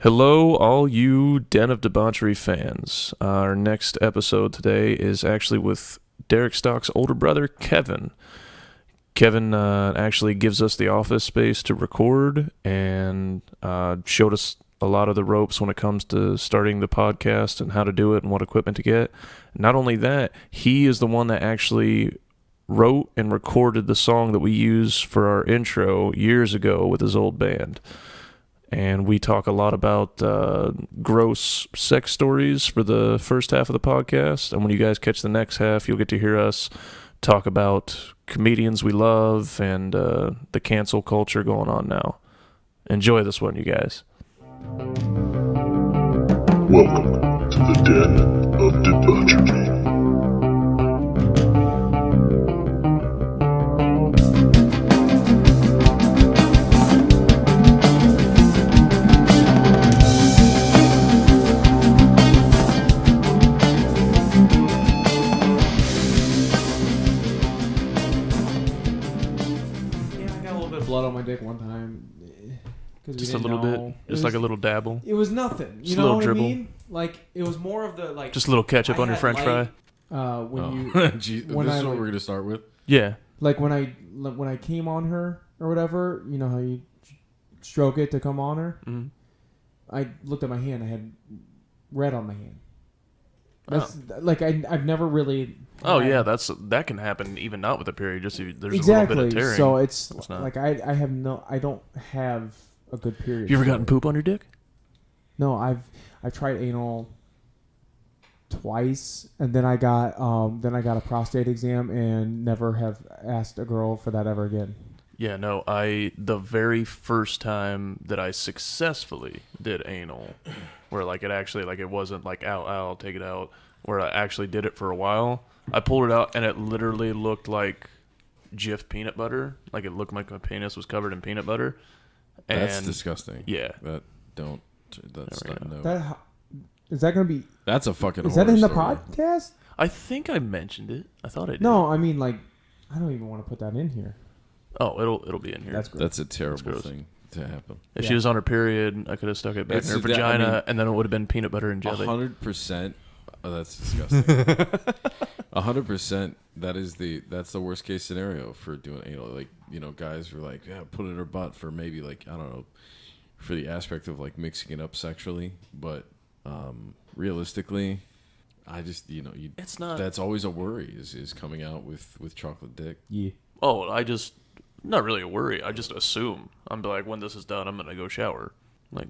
Hello, all you Den of Debauchery fans. Our next episode today is actually with Derek Stock's older brother, Kevin. Kevin actually gives us the office space to record and showed us a lot of the ropes when it comes to starting the podcast and how to do it and what equipment to get. Not only that, he is the one that actually wrote and recorded the song that we use for our intro years ago with his old band. And we talk a lot about gross sex stories for the first half of the podcast. And when you guys catch the next half, you'll get to hear us talk about comedians we love and the cancel culture going on now. Enjoy this one, you guys. Welcome to the Den of Debauchery. Blood on my dick one time. Just a little bit, just like a little dabble. It was nothing. You Just a know little what dribble. I mean? Like it was more of the like. Just a little ketchup I on your had French fry. When Gee, when this I, is what like- we're gonna start with. Yeah. when I came on her or whatever, you know how you stroke it to come on her. Mm-hmm. I looked at my hand. I had red on my hand. That's like I've never really. Oh had- yeah, that can happen even not with a period. Just if there's exactly. a little bit of tearing. So it's not. like I don't have a good period. You ever for gotten it. poop on your dick? No, I've tried anal twice, and then I got a prostate exam, and never have asked a girl for that ever again. Yeah, no, the very first time that I successfully did anal, where like it actually like it wasn't like ow, take it out, where I actually did it for a while, I pulled it out and it literally looked like Jif peanut butter. Like it looked like my penis was covered in peanut butter. And That's disgusting. Yeah. That's There we not, no. That is that going to be? That's a fucking. Is that in the horror story. podcast? I think I mentioned it. I thought I did. No, I mean like I don't even want to put that in here. Oh, it'll be in here. That's gross. That's a terrible gross. thing to happen. If Yeah. she was on her period, I could have stuck it back It's in her that- I vagina, mean, and then it would have been peanut butter and jelly. 100%. Oh, that's disgusting. 100%. That's the worst case scenario for doing anal. Like, you know, guys were like, yeah, put it in her butt for maybe like, I don't know, for the aspect of like mixing it up sexually. But realistically, I just, you know, It's not. that's always a worry is coming out with chocolate dick. Yeah. Oh, not really a worry. I just assume. I'm like, when this is done, I'm gonna go shower. Like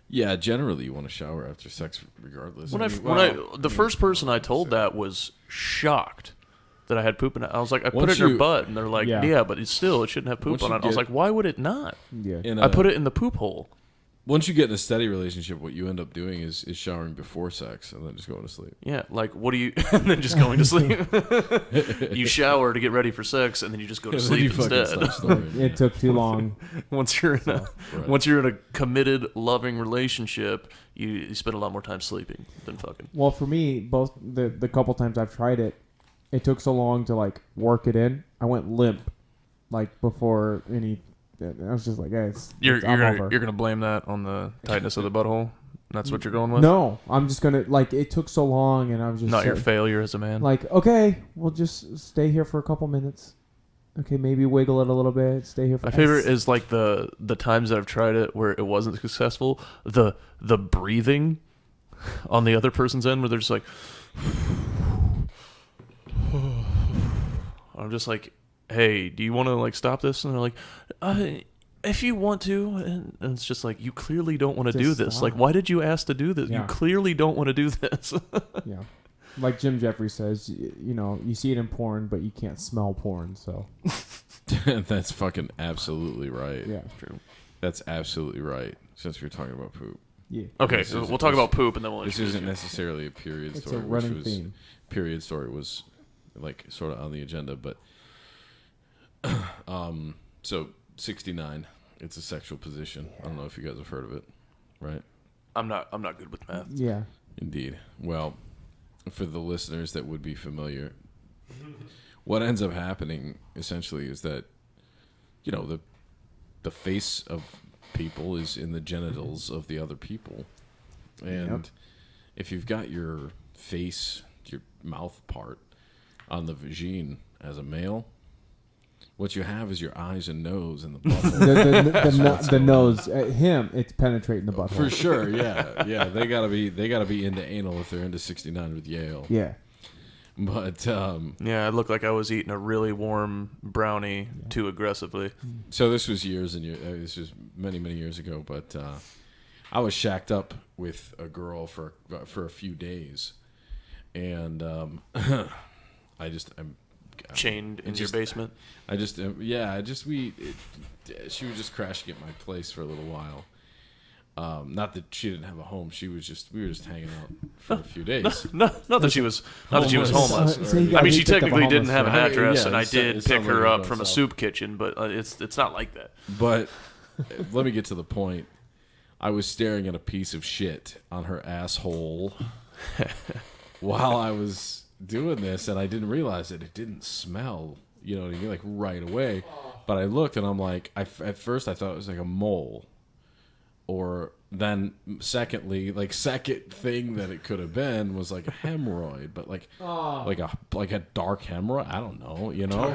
Yeah, generally you want to shower after sex regardless. the first person I told that was shocked that I had poop in it. I was like, I put Once it in her you- butt, and they're like, Yeah. yeah, but it shouldn't have poop Once on you it. I was get- like, why would it not? Yeah. I put it in the poop hole. Once you get in a steady relationship, what you end up doing is showering before sex and then just going to sleep. Yeah, like what do you? And then just going to sleep. You shower to get ready for sex, and then you just go to And then sleep you fucking instead. stop snoring. It took too long. Once you're in a Right. once you're in a committed, loving relationship, you spend a lot more time sleeping than fucking. Well, for me, both the couple times I've tried it, it took so long to like work it in. I went limp, like before any. I was just like, hey, You're I'm gonna over. you're gonna blame that on the tightness of the butthole. That's what you're going with. No, I'm just gonna like. It took so long, and I was just Not your like, failure as a man. like, okay, we'll just stay here for a couple minutes. Okay, maybe wiggle it a little bit. Stay here for. My favorite is like the times that I've tried it where it wasn't successful. The breathing on the other person's end where they're just like. I'm just like, hey, do you want to like stop this? And they're like, if you want to, and it's just like, you clearly don't want to Just do this. stop. Like, why did you ask to do this? Yeah. You clearly don't want to do this. Yeah, like Jim Jeffries says, you know, you see it in porn, but you can't smell porn. So That's fucking absolutely right. yeah, True. That's absolutely right. Since we're talking about poop. yeah. Okay, This so isn't- we'll talk this- about poop, and then we'll. This introduce isn't you. necessarily a period It's story. a running which was, theme. Period story was like sort of on the agenda, but so 69. It's a sexual position. I don't know if you guys have heard of it, right? I'm not good with math. Yeah. Indeed. Well, for the listeners that would be familiar, what ends up happening essentially is that, you know, the face of people is in the genitals of the other people. And if you've got your face, your mouth part on the vagine as a male, what you have is your eyes and nose and the butthole. the nose, it's penetrating the butthole. For sure, yeah. They gotta be into anal if they're into 69 with Yale. Yeah. But yeah, it looked like I was eating a really warm brownie too aggressively. So this was years and years. This was many years ago. But I was shacked up with a girl for a few days, and I'm chained in your basement. She was just crashing at my place for a little while. Not that she didn't have a home. We were just hanging out for a few days. Not that she was homeless. So I mean, she technically didn't have an right? address, Yeah, and I it did sounds pick her like up it from a does. soup kitchen, but it's not like that. But let me get to the point. I was staring at a piece of shit on her asshole while I was doing this, and I didn't realize that it didn't smell. You know what I mean? Like right away. But I looked, and I'm like, at first I thought it was like a mole. Or then, secondly, second thing that it could have been was like a hemorrhoid, but like a dark hemorrhoid. I don't know, you know.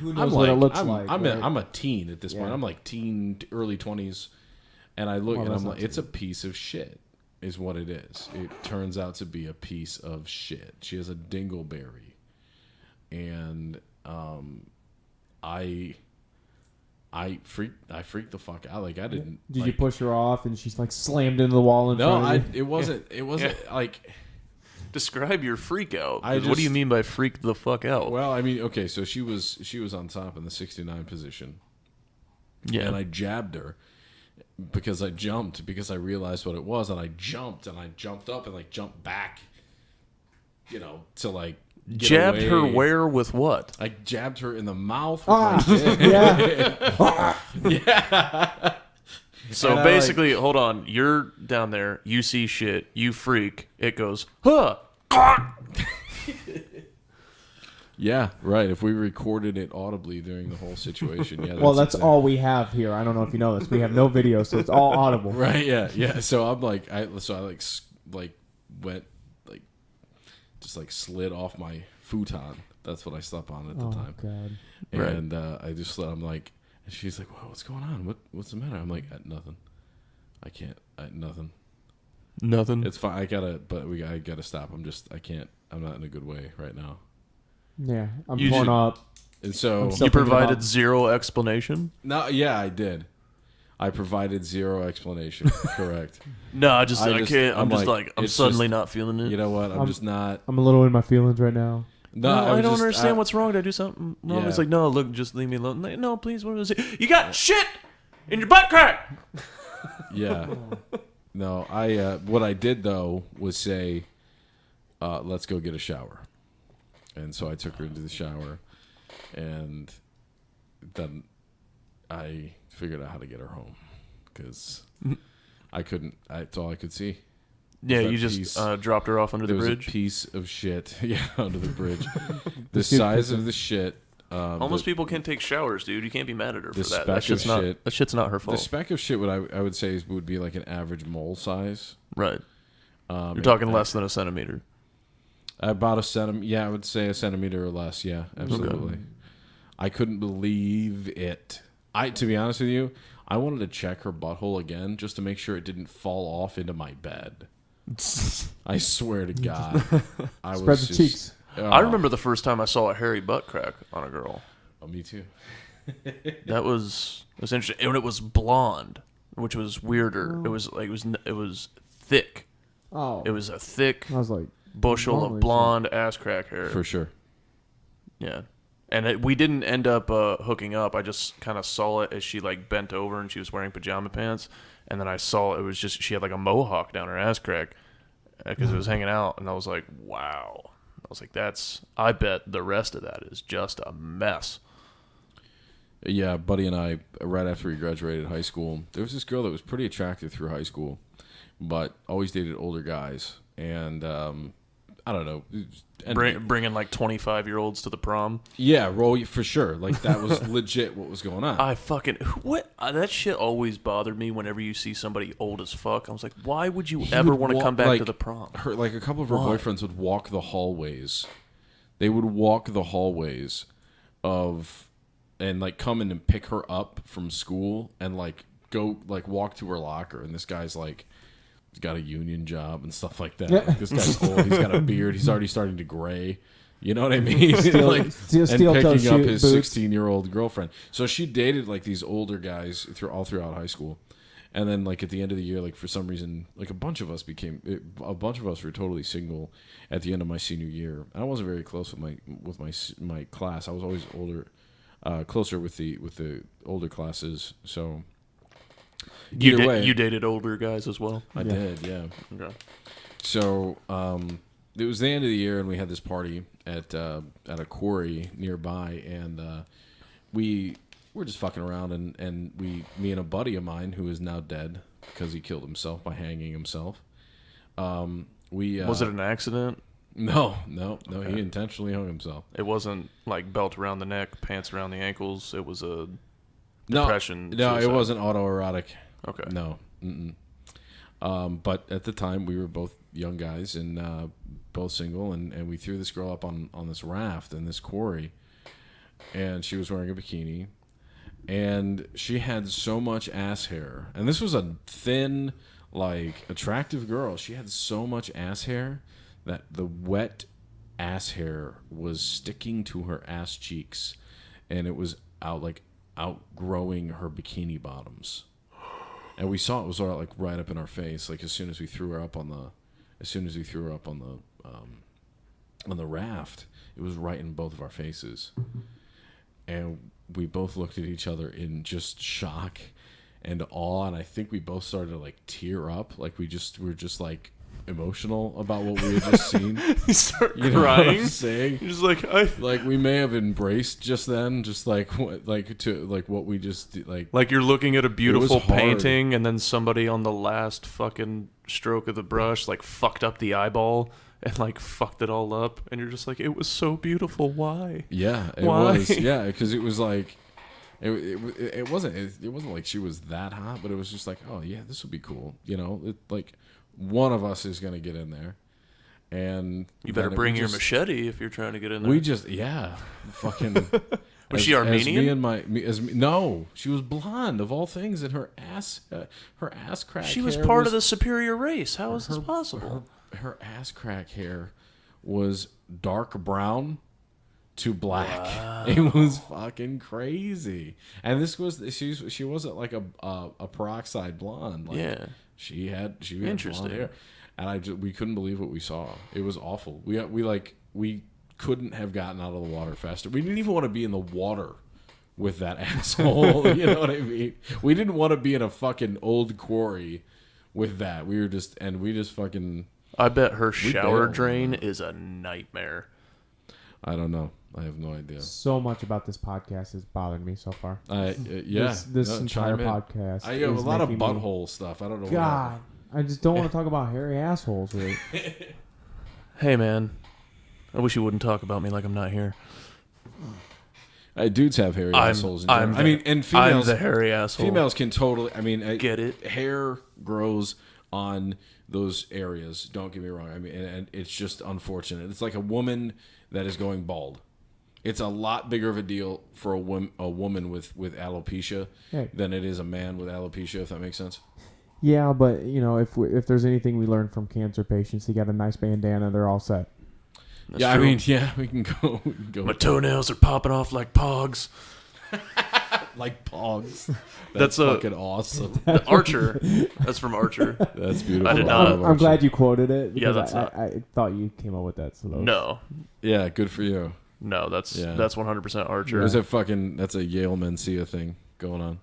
Who knows what it looks like? I'm a teen at this point. I'm like teen, early 20s, and I look and I'm like, it's a piece of shit, is what it is. It turns out to be a piece of shit. She has a dingleberry, and I freaked the fuck out. Like I didn't. Did you push her off and she's like slammed into the wall in front of you? It wasn't like. Describe your freak out. What do you mean by freak the fuck out? Well, I mean, okay, so she was on top in the 69 position. Yeah. And I jabbed her because I jumped because I realized what it was, and I jumped up and like jumped back, you know, to like. Jabbed her where with what? I jabbed her in the mouth with my dick. Yeah. Yeah. So basically, hold on. You're down there. You see shit. You freak. It goes, huh. Yeah, right. If we recorded it audibly during the whole situation, yeah. Well, that's all we have here. I don't know if you know this. We have no video, so it's all audible. Right? Yeah. So I'm like, I went just like slid off my futon. That's what I slept on at the time. God. And I just slid. I'm like, and she's like, "Wow, what's going on? What's the matter?" I'm like, "Nothing. I can't. Nothing. Nothing. It's fine. I gotta stop. I can't. I'm not in a good way right now." Yeah, I'm torn up. And so You provided zero explanation? no, yeah, I did. I provided zero explanation. Correct. No, I can't. I'm it's suddenly just- not feeling it. You know what? I'm just not. I'm a little in my feelings right now. No, I don't understand what's wrong. Did I do something wrong? Yeah. It's like, no, look, just leave me alone. Like, no, please, what was it? You got shit in your butt crack! Yeah. No, what I did though was say, let's go get a shower. And so I took her into the shower, and then I figured out how to get her home because I couldn't. That's all I could see. Yeah, That you just piece- dropped her off under the There was bridge. a piece of shit, under the bridge. The size of the shit. Homeless people can't take showers, dude. You can't be mad at her for the that. speck That of shit's not. shit- That shit's not her The fault. speck of shit, what I would say would be like an average mole size. Right. You're You're talking less than a centimeter. About a centimeter. Yeah, I would say a centimeter or less. Yeah, absolutely. Okay. I couldn't believe it. To be honest with you, I wanted to check her butthole again just to make sure it didn't fall off into my bed. I swear to God, I Spread was the just, cheeks. I remember the first time I saw a hairy butt crack on a girl. Oh, me too. That was interesting, and it was blonde, which was weirder. It was thick. Oh. It was a thick I was like, bushel of normally blonde ass crack hair. For sure. Yeah. And we didn't end up hooking up. I just kind of saw it as she like bent over and she was wearing pajama pants. And then I saw it was just she had like a mohawk down her ass crack because it was hanging out. And I was like, wow. I was like, I bet the rest of that is just a mess. Yeah, Buddy and I, right after we graduated high school, there was this girl that was pretty attractive through high school, but always dated older guys. And I don't know. And Bringing like 25-year-olds to the prom. yeah, roll for sure. Like that was legit what was going on. I fucking what that shit always bothered me whenever you see somebody old as fuck. I was like, why would you ever want to come back to the prom? Like a couple of her boyfriends would walk the hallways. They would walk the hallways and like come in and pick her up from school and like go like walk to her locker. And this guy's like, he's got a union job and stuff like that. Like, this guy's old. He's got a beard. He's already starting to gray. You know what I mean? And picking up his 16-year-old girlfriend. So she dated like these older guys all throughout high school. And then like at the end of the year, like for some reason, like a bunch of us were totally single at the end of my senior year. And I wasn't very close with my class. I was always closer with the older classes. So you dated older guys as well? I did, yeah. Okay. So it was the end of the year, and we had this party at a quarry nearby, and we were just fucking around, and me and a buddy of mine who is now dead because he killed himself by hanging himself. Was it an accident? No. He intentionally hung himself. It wasn't like belt around the neck, pants around the ankles. It was a depression. No, suicide. it wasn't autoerotic. Okay. No. But at the time, we were both young guys and both single, and we threw this girl up on this raft in this quarry, and she was wearing a bikini, and she had so much ass hair, and this was a thin, like, attractive girl. She had so much ass hair that the wet ass hair was sticking to her ass cheeks, and it was outgrowing her bikini bottoms. And we saw it was all like right up in our face. Like as soon as we threw her up on the raft, it was right in both of our faces. And we both looked at each other in just shock and awe. And I think we both started to like tear up. Like we were just like emotional about what we had just seen. You start You know crying. what I'm saying? You're just like Like we may have embraced just then, just like what we just did, like you're looking at a beautiful hard. painting, and then somebody on the last fucking stroke of the brush like fucked up the eyeball and like fucked it all up, and you're just like, it was so beautiful. Why? Yeah, it Why? was. Yeah, because it was like, it wasn't like she was that hot, but it was just like, oh yeah, this would be cool. You know, like one of us is gonna get in there, and You better bring your machete if you're trying to get in there. We just fucking. Was she Armenian? No, she was blonde of all things, and her ass crack. She was hair part of the superior race. How is this possible? Her ass crack hair was dark brown to black. Wow. It was fucking crazy. And this was she wasn't like a peroxide blonde. Like, yeah, she had blonde hair, and we couldn't believe what we saw. It was awful. We couldn't have gotten out of the water faster. We didn't even want to be in the water with that asshole. You know what I mean? We didn't want to be in a fucking old quarry with that. We just fucking. I bet her shower drain is a nightmare. I don't know. I have no idea. So much about this podcast has bothered me so far. Yeah. This entire podcast. I have a lot of butthole stuff. I don't know. God, I just don't want to talk about hairy assholes. Really. Hey, man. I wish you wouldn't talk about me like I'm not here. Dudes have hairy assholes. And females. I'm the hairy asshole. Females can totally. I mean, get it. Hair grows on those areas. Don't get me wrong. I mean, and it's just unfortunate. It's like a woman that is going bald. It's a lot bigger of a deal for a woman with alopecia than it is a man with alopecia. If that makes sense. Yeah, but you know, if there's anything we learned from cancer patients, you got a nice bandana, they're all set. That's true. I mean, we can go. My toenails are popping off like pogs. Like pogs. That's fucking awesome. Archer. That's from Archer. That's beautiful. I did not. I'm glad you quoted it. Yeah, that's I thought you came up with that. So no. Yeah, good for you. No, that's 100% Archer. Is it that's a Yale Mencia thing going on?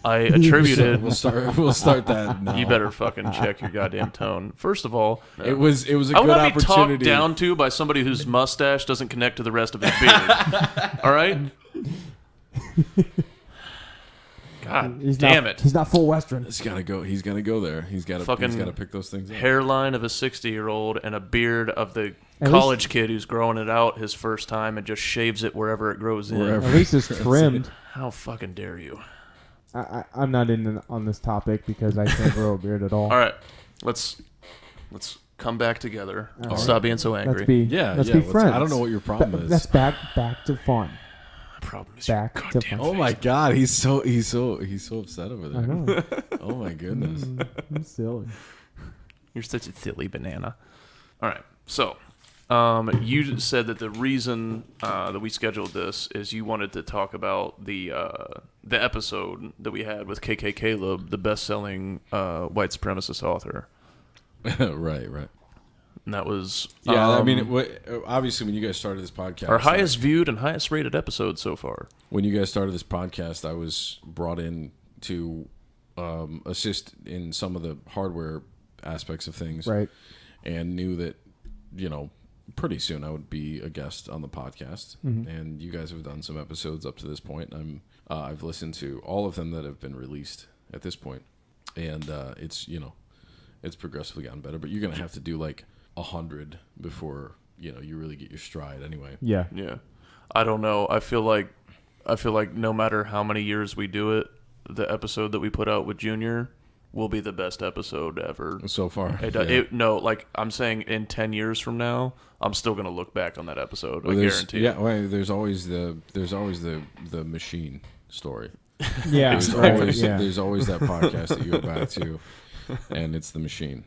I attributed. We'll start that now. You better fucking check your goddamn tone. First of all, it was a good opportunity. I would not be talked down to by somebody whose mustache doesn't connect to the rest of his beard. All right. God damn it! He's not full Western. He's got to go. He's got to go there. He's got to pick those things up. Hairline of a 60-year-old and a beard of the college kid who's growing it out his first time and just shaves it wherever it grows in. Wherever. At least it's trimmed. How fucking dare you? I'm not in on this topic because I can't grow a beard at all. All right, let's come back together. All right. Stop being so angry. Let's be friends. I don't know what your problem is. That's back to fun. My problem is Back your to goddamn fun. Oh my God, he's so upset over there. I know. Oh my goodness. I'm silly. You're such a silly banana. All right, so you said that the reason that we scheduled this is you wanted to talk about the episode that we had with KKKaleb, the best-selling white supremacist author. Right. And that was I mean, obviously, when you guys started this podcast, our highest viewed and highest rated episode so far. When you guys started this podcast, I was brought in to assist in some of the hardware aspects of things, Right. and knew that, pretty soon I would be a guest on the podcast. Mm-hmm. And you guys have done some episodes up to this point. I've listened to all of them that have been released at this point, and it's progressively gotten better. But you're gonna have to do like 100 before you really get your stride. Anyway. Yeah. Yeah, I don't know. I feel like no matter how many years we do it, the episode that we put out with Junior will be the best episode ever So far. I'm saying in 10 years from now, I'm still gonna look back on that episode. Well, I guarantee. Yeah, well, there's always the machine story. Yeah. There's always that podcast that you go back to, and it's the machine.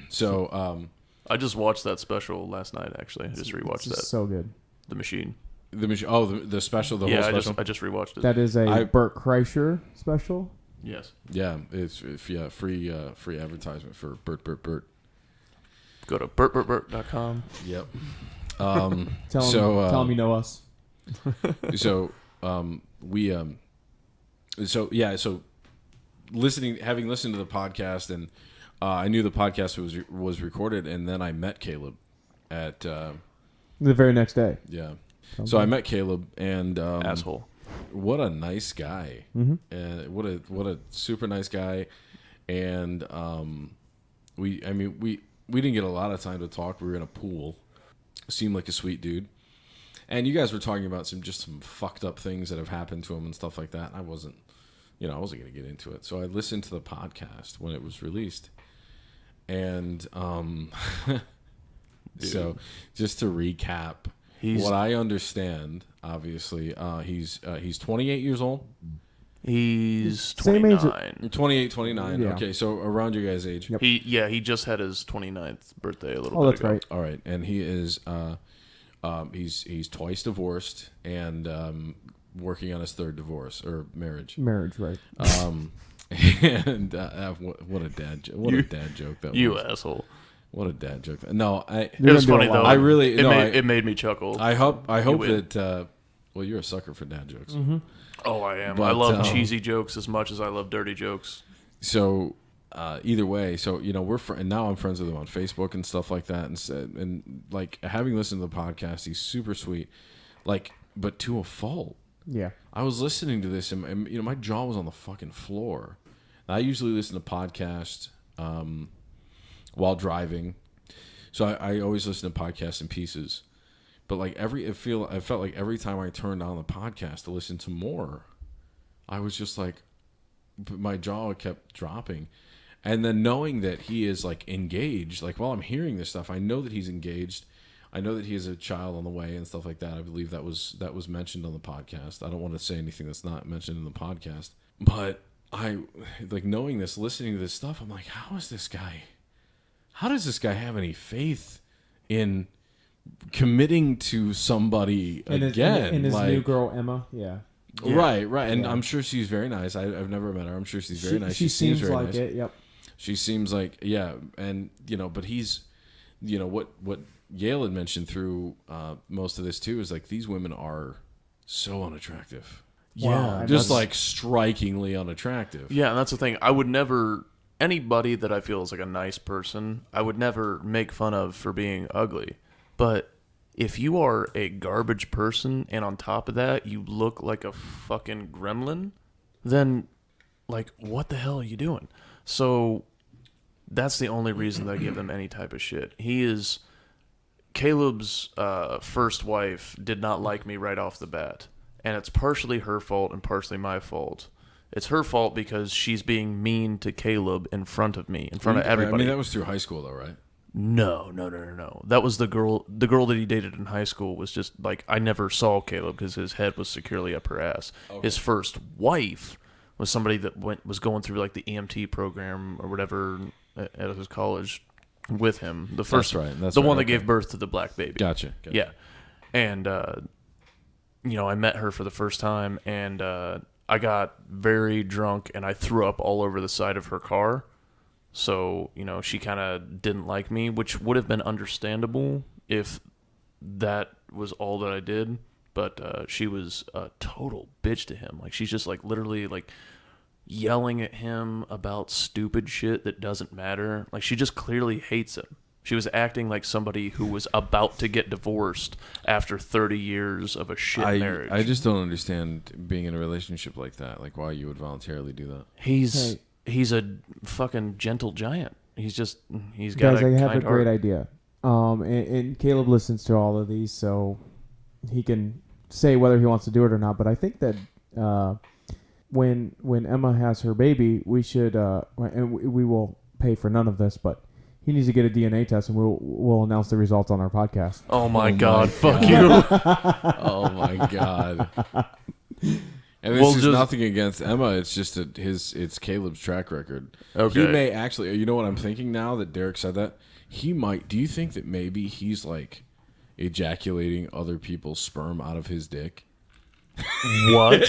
So I just watched that special last night. Actually, I just rewatched that. So good. The Machine. the machine. Oh, the special. The whole special. I just rewatched it. That is a Burt Kreischer special. Yes. Yeah, it's free advertisement for Burt. Go to burtburtburt.com. Yep. Tell him you know us. So having listened to the podcast, and I knew the podcast was recorded, and then I met Caleb at The very next day. yeah. So I met Caleb, and Asshole. what a nice guy, and what a super nice guy, and we didn't get a lot of time to talk. We were in a pool. Seemed like a sweet dude. And you guys were talking about some fucked up things that have happened to him and stuff like that. I wasn't going to get into it. So I listened to the podcast when it was released. And so just to recap, what I understand, obviously, he's 28 years old. He's Same age 29. 28, 29. Yeah. Okay, so around your guys' age. Yep. He just had his 29th birthday a little Oh, bit that's ago. right. All right, and he is he's twice divorced and working on his third divorce or marriage. Marriage, right. And what a dad joke that You was. asshole. What a dad joke. No, It was funny though. I really it made me chuckle. I hope win. that well, you're a sucker for dad jokes. Mm-hmm. Oh, I am. But, I love cheesy jokes as much as I love dirty jokes. So either way, so and now I'm friends with him on Facebook and stuff like that, and like having listened to the podcast, he's super sweet, like, but to a fault. Yeah. I was listening to this, and my jaw was on the fucking floor. I usually listen to podcasts while driving, so I always listen to podcasts in pieces. But like I felt like every time I turned on the podcast to listen to more, I was just like, my jaw kept dropping. And then knowing that he is like engaged, like while I'm hearing this stuff, I know that he's engaged. I know that he has a child on the way and stuff like that. I believe that was mentioned on the podcast. I don't want to say anything that's not mentioned in the podcast. But I like knowing this, listening to this stuff, I'm like, how does this guy have any faith in committing to somebody again? And his like, new girl, Emma, yeah. Right. And Yeah. I'm sure she's very nice. I've never met her. I'm sure she's very nice. She seems very like nice. it, yep. She seems like, yeah, and but he's, what Yale had mentioned through most of this too is like these women are so unattractive. Wow. Yeah, Just like strikingly unattractive. Yeah, and that's the thing. I would never anybody that I feel is like a nice person, I would never make fun of for being ugly. But if you are a garbage person and on top of that you look like a fucking gremlin, then like what the hell are you doing? So that's the only reason that I give them any type of shit. He is Caleb's first wife did not like me right off the bat. And it's partially her fault and partially my fault. It's her fault because she's being mean to Caleb in front of me, in front of everybody. I mean, that was through high school, though, right? No. That was the girl. The girl that he dated in high school was just like, I never saw Caleb because his head was securely up her ass. Okay. His first wife was somebody that was going through like the EMT program or whatever at his college with him. The first, that's right. That's the right. one that gave birth to the black baby. Gotcha. Yeah, and I met her for the first time, and I got very drunk, and I threw up all over the side of her car. So, she kind of didn't like me, which would have been understandable if that was all that I did. But she was a total bitch to him. Like, she's just, like, literally, like, yelling at him about stupid shit that doesn't matter. Like, she just clearly hates him. She was acting like somebody who was about to get divorced after 30 years of a shit marriage. I just don't understand being in a relationship like that. Like, why you would voluntarily do that. He's a fucking gentle giant. He's got Guys, a I have kind a great heart. idea. And Caleb listens to all of these, so he can say whether he wants to do it or not. But I think that when Emma has her baby, we should, and we will pay for none of this, but he needs to get a DNA test, and we'll announce the results on our podcast. Oh my God, fuck you. Oh my God. And this is nothing against Emma. It's just it's Caleb's track record. Okay. He may actually. You know what I'm thinking now that Derek said that? He might. Do you think that maybe he's like ejaculating other people's sperm out of his dick? What?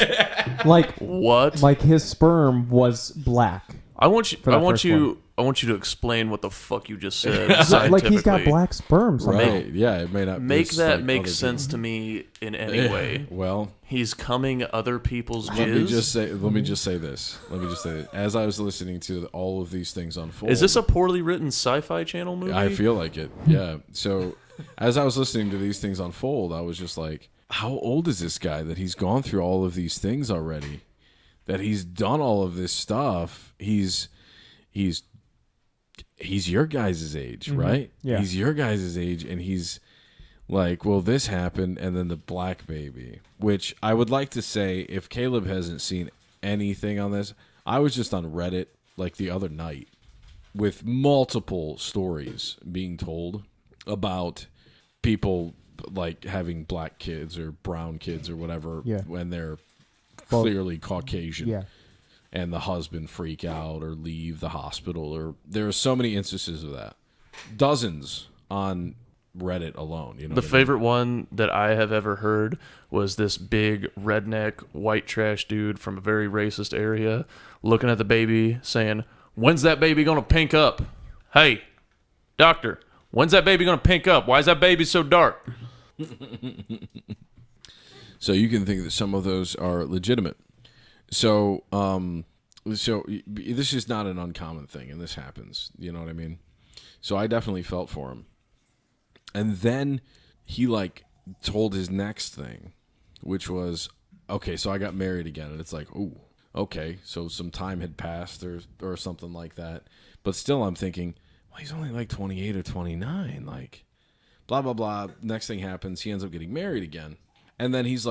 What? Like his sperm was black. I want you to explain what the fuck you just said. Like he's got black sperm. Right? Yeah, it may not make that make sense to me in any way. Well, he's coming other people's jizz. Let me just say this. As I was listening to all of these things unfold, is this a poorly written Sci-Fi Channel movie? I feel like it. Yeah. So as I was listening to these things unfold, I was just like, how old is this guy that he's gone through all of these things already? That he's done all of this stuff. He's your guys' age, right? Yeah. He's your guys' age, and he's like, well, this happened, and then the black baby, which I would like to say, if Caleb hasn't seen anything on this, I was just on Reddit like the other night with multiple stories being told about people like having black kids or brown kids or whatever when they're clearly Caucasian. Yeah. And the husband freak out or leave the hospital, or there are so many instances of that. Dozens on Reddit alone. You know, the favorite one that I have ever heard was this big redneck white trash dude from a very racist area looking at the baby saying, "When's that baby gonna pink up? Hey, doctor, when's that baby gonna pink up? Why is that baby so dark?" So you can think that some of those are legitimate. So this is not an uncommon thing, and this happens. You know what I mean? So I definitely felt for him. And then he told his next thing, which was, okay, so I got married again, and it's like, ooh, okay, so some time had passed or something like that. But still, I'm thinking, well, he's only like 28 or 29, like, blah blah blah. Next thing happens, he ends up getting married again, and then he's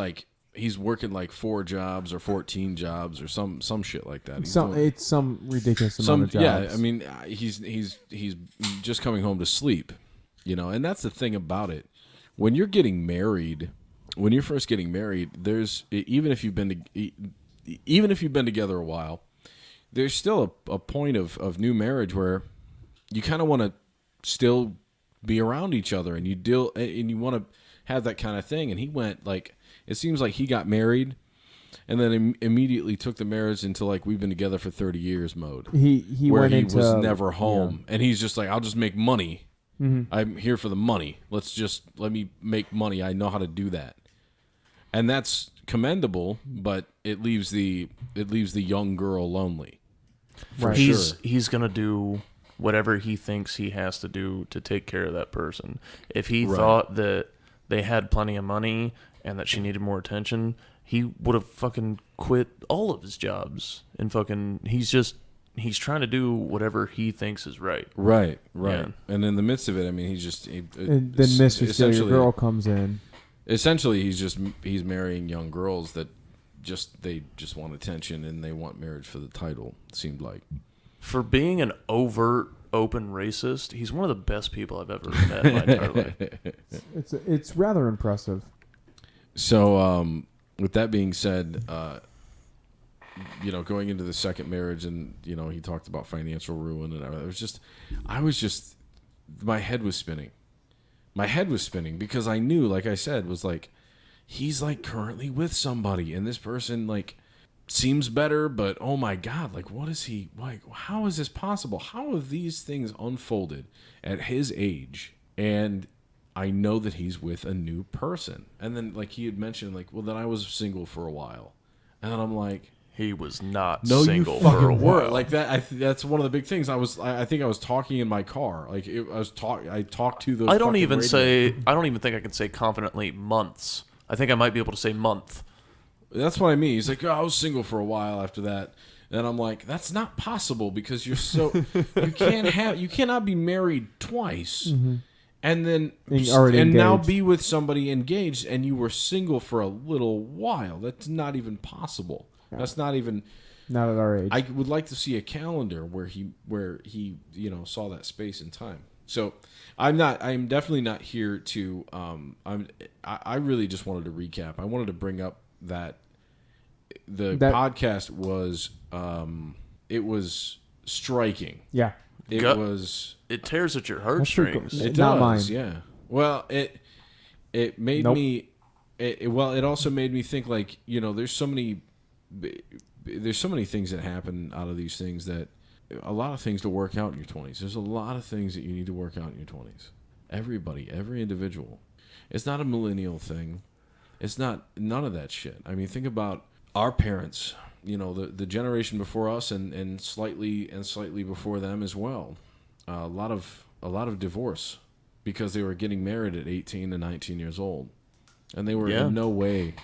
working like 4 jobs or 14 jobs or some shit like that. It's some ridiculous amount of jobs. Yeah, I mean, he's just coming home to sleep, you know. And that's the thing about it. When you're getting married, when you're first getting married, there's even if you've been together a while, there's still a point of new marriage where you kind of want to still be around each other, and you want to have that kind of thing. And he went like. It seems like he got married and then immediately took the marriage into like we've been together for 30 years mode. He where went he into, was never home. Yeah. And he's just like, I'll just make money. Mm-hmm. I'm here for the money. Let me make money. I know how to do that. And that's commendable, but it leaves the young girl lonely. Right. He's going to do whatever he thinks he has to do to take care of that person. If he thought that they had plenty of money and that she needed more attention, he would have fucking quit all of his jobs. And he's just he's trying to do whatever he thinks is right. Right. Yeah. And in the midst of it, I mean, And then Mr. Steal Your Girl comes in. Essentially, he's marrying young girls that they just want attention and they want marriage for the title. It seemed like. For being an overt, open racist, he's one of the best people I've ever met in my entire life. It's rather impressive. So, with that being said, going into the second marriage, and he talked about financial ruin, and I was just, my head was spinning. My head was spinning because I knew, like I said, was like, he's like currently with somebody, and this person like seems better, but oh my God, like what is he like? How is this possible? How have these things unfolded at his age? And I know that he's with a new person. And then like he had mentioned, like, well, then I was single for a while, and then I'm like, he was not no, single you fucking for a were. while. Like that. That's one of the big things. I think I was talking in my car. Like I talked to those. I don't even think I can say confidently months. I think I might be able to say month. That's what I mean. He's like, I was single for a while after that. And I'm like, that's not possible because you're so you cannot be married twice and then now be with somebody engaged and you were single for a little while. That's not even possible. Yeah. That's not at our age. I would like to see a calendar where he saw that space and time. So I'm definitely not here to I really just wanted to recap. I wanted to bring up that the podcast was it was striking. Yeah. It tears at your heartstrings. It not does, mine. yeah. Well, it made me it also made me think like, there's so many things that happen out of these things that a lot of things to work out in your 20s. There's a lot of things that you need to work out in your 20s. Everybody, every individual. It's not a millennial thing. It's not none of that shit. I mean, think about our parents, the generation before us and slightly before them as well. A lot of divorce because they were getting married at 18 and 19 years old. And they were in no way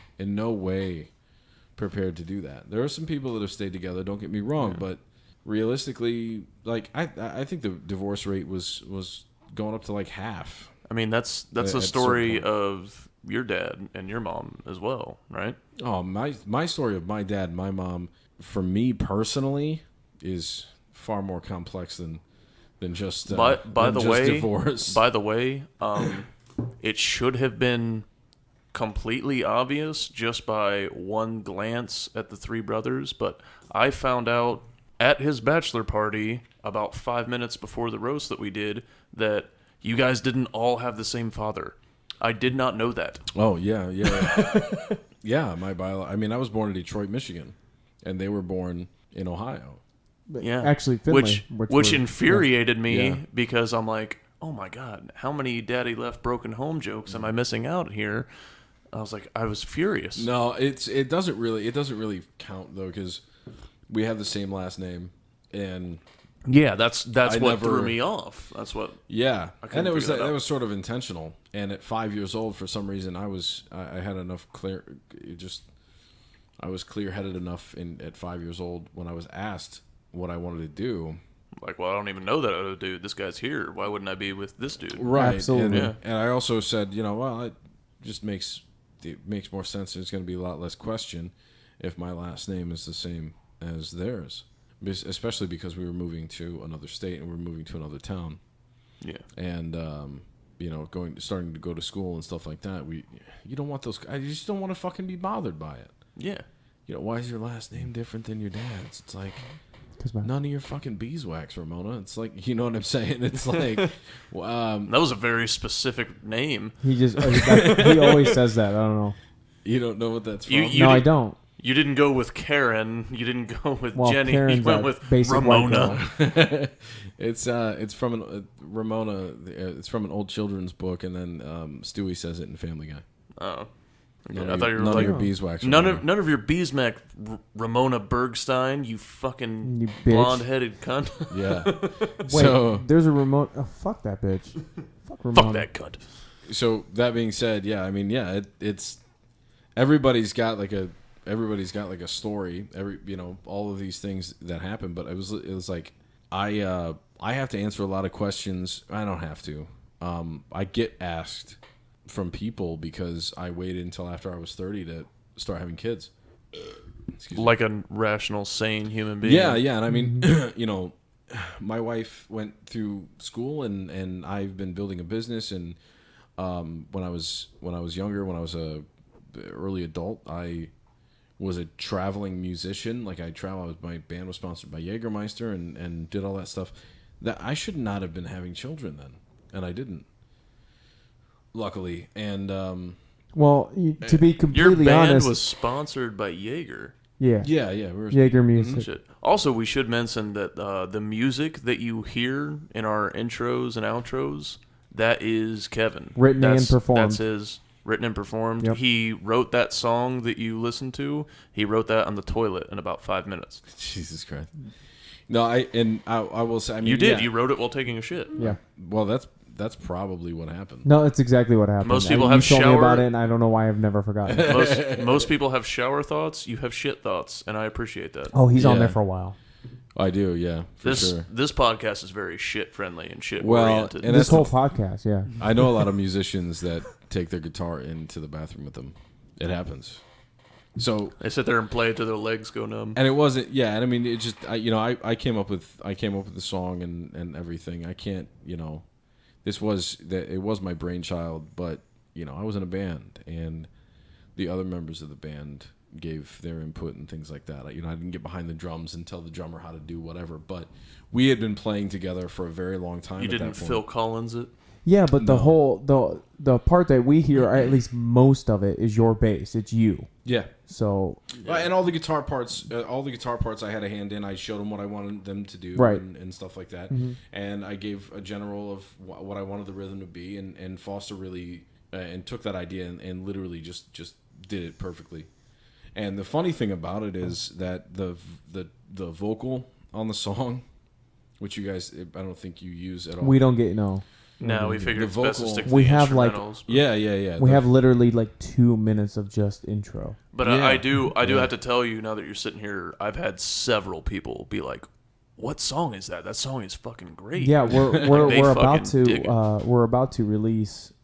prepared to do that. There are some people that have stayed together, don't get me wrong, but realistically, like I think the divorce rate was going up to like half. I mean, that's the story of your dad and your mom as well, right? Oh, my story of my dad and my mom, for me personally, is far more complex than just divorce. By the way, it should have been completely obvious just by one glance at the three brothers, but I found out at his bachelor party about 5 minutes before the roast that we did that you guys didn't all have the same father. I did not know that. Oh, yeah. Yeah, I mean, I was born in Detroit, Michigan, and they were born in Ohio. Yeah. Actually, Finley. Which infuriated me because I'm like, oh my God, how many daddy left broken home jokes am I missing out here? I was furious. No, it doesn't really count though, because we have the same last name, and yeah, that's what threw me off. That's what. Yeah, and it was that was sort of intentional. And at 5 years old, for some reason, I had enough I was clear-headed enough at 5 years old when I was asked what I wanted to do. Like, well, I don't even know that other dude. This guy's here. Why wouldn't I be with this dude? Right. Absolutely. And I also said, well, it makes more sense. There's going to be a lot less question if my last name is the same as theirs, especially because we were moving to another state and we were moving to another town. Yeah. And starting to go to school and stuff like that. You don't want those. I just don't want to fucking be bothered by it. Yeah. Why is your last name different than your dad's? It's like none of your fucking beeswax, Ramona. It's like, you know what I'm saying? It's like, that was a very specific name. He always says that. I don't know. You don't know what that's from? No, I don't. You didn't go with Karen. You didn't go with Jenny. Karen's you went with Ramona. It's from Ramona. It's from an old children's book, and then Stewie says it in Family Guy. Oh. Okay. I thought you were none like of your beeswax. None of your beesmack, Ramona Bergstein. You fucking blonde-headed cunt. Yeah. Wait, there's a Ramona. Oh, fuck that bitch. Fuck Ramona. Fuck that cunt. So that being said, yeah, I mean, yeah, it's everybody's got like everybody's got like a story. All of these things that happen. But it was like I have to answer a lot of questions. I don't have to. I get asked from people because I waited until after I was 30 to start having kids. Like a rational, sane human being. Yeah, and I mean, my wife went through school, and I've been building a business. And when I was younger, when I was a early adult, I was a traveling musician. Like my band was sponsored by Jägermeister, and did all that stuff. That I should not have been having children then, and I didn't. Luckily, and to be completely your band honest, was sponsored by Jaeger. Yeah. We were Jaeger music. Shit. Also, we should mention that the music that you hear in our intros and outros, that is Kevin. Written and performed. That's his written and performed. Yep. He wrote that song that you listened to. He wrote that on the toilet in about 5 minutes. Jesus Christ. No, I will say. I mean, you did. Yeah. You wrote it while taking a shit. Yeah. Well, that's probably what happened. No, that's exactly what happened. Most people have you told me about shower- it, and I don't know why I've never forgotten. Most people have shower thoughts. You have shit thoughts, and I appreciate that. Oh, he's on Yeah. there for a while. I do, yeah, for sure. This podcast is very shit friendly and shit Well, oriented. and This that's whole podcast, yeah. I know a lot of musicians that take their guitar into the bathroom with them. It happens. So they sit there and play it till their legs go numb. and it wasn't, yeah. And I mean, it just, I came up with the song and everything. I can't, it was my brainchild, but I was in a band, and the other members of the band gave their input and things like that. I didn't get behind the drums and tell the drummer how to do whatever, but we had been playing together for a very long time. You didn't Phil Collins it? Yeah, but the part that we hear, or at least most of it, is your bass. It's you. Yeah. So And all the guitar parts, I had a hand in. I showed them what I wanted them to do, Right. and stuff like that. Mm-hmm. And I gave a general of what I wanted the rhythm to be, and Foster really and took that idea and literally just did it perfectly. And the funny thing about it is that the vocal on the song, which you guys, I don't think you use at all. we don't get no. No, we figured The it's best to vocal- stick to We the have, like- instrumentals, but- Yeah. We have literally like 2 minutes of just intro. But Yeah. I do have to tell you, now that you're sitting here, I've had several people be like, "What song is that? That song is fucking great." Yeah, They we're about fucking dig it. to release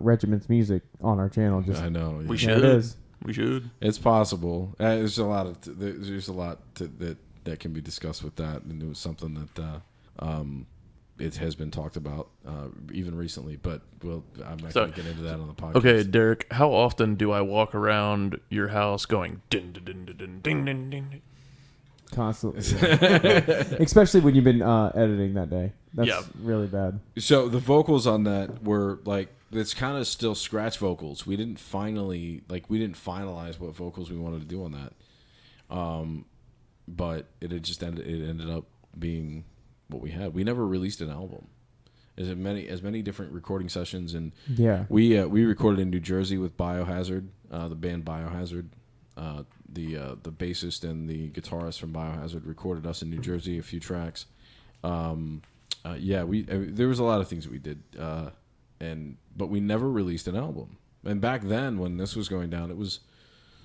Regiment's music on our channel. Just I know. We yeah. should. it is. We should. It's possible. There's a lot that can be discussed with that, and it was something that it has been talked about even recently. But I'm not going to get into that on the podcast. Okay, Derek, how often do I walk around your house going ding ding ding ding ding ding ding? Constantly, especially when you've been editing that day. That's Yeah. really bad. So the vocals on that were like, it's kind of still scratch vocals. We didn't finalize what vocals we wanted to do on that. But it ended up being what we had. We never released an album. As many different recording sessions, and Yeah. we recorded in New Jersey with Biohazard, the band Biohazard. The bassist and the guitarist from Biohazard recorded us in New Jersey a few tracks. There was a lot of things that we did, but we never released an album. And back then, when this was going down,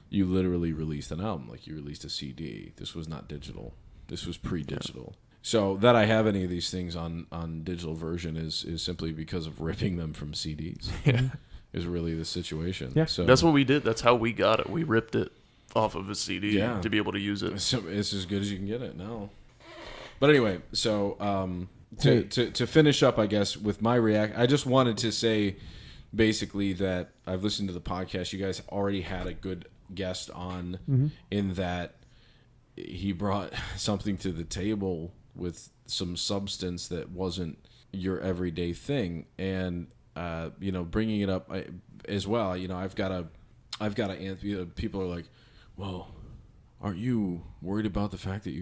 you literally released an album, like you released a CD. This was not digital. This was pre-digital. So that I have any of these things on digital version is simply because of ripping them from CDs. Yeah. Is really the situation. Yeah. So That's what we did. That's how we got it. We ripped it off of a CD Yeah. to be able to use it. it's as good as you can get it now. But anyway, so Hey. to finish up, I guess, with my react, I just wanted to say basically that I've listened to the podcast. You guys already had a good guest on in that he brought something to the table with some substance that wasn't your everyday thing, and bringing it up as well. I've got to answer. People are like, well, aren't you worried about the fact that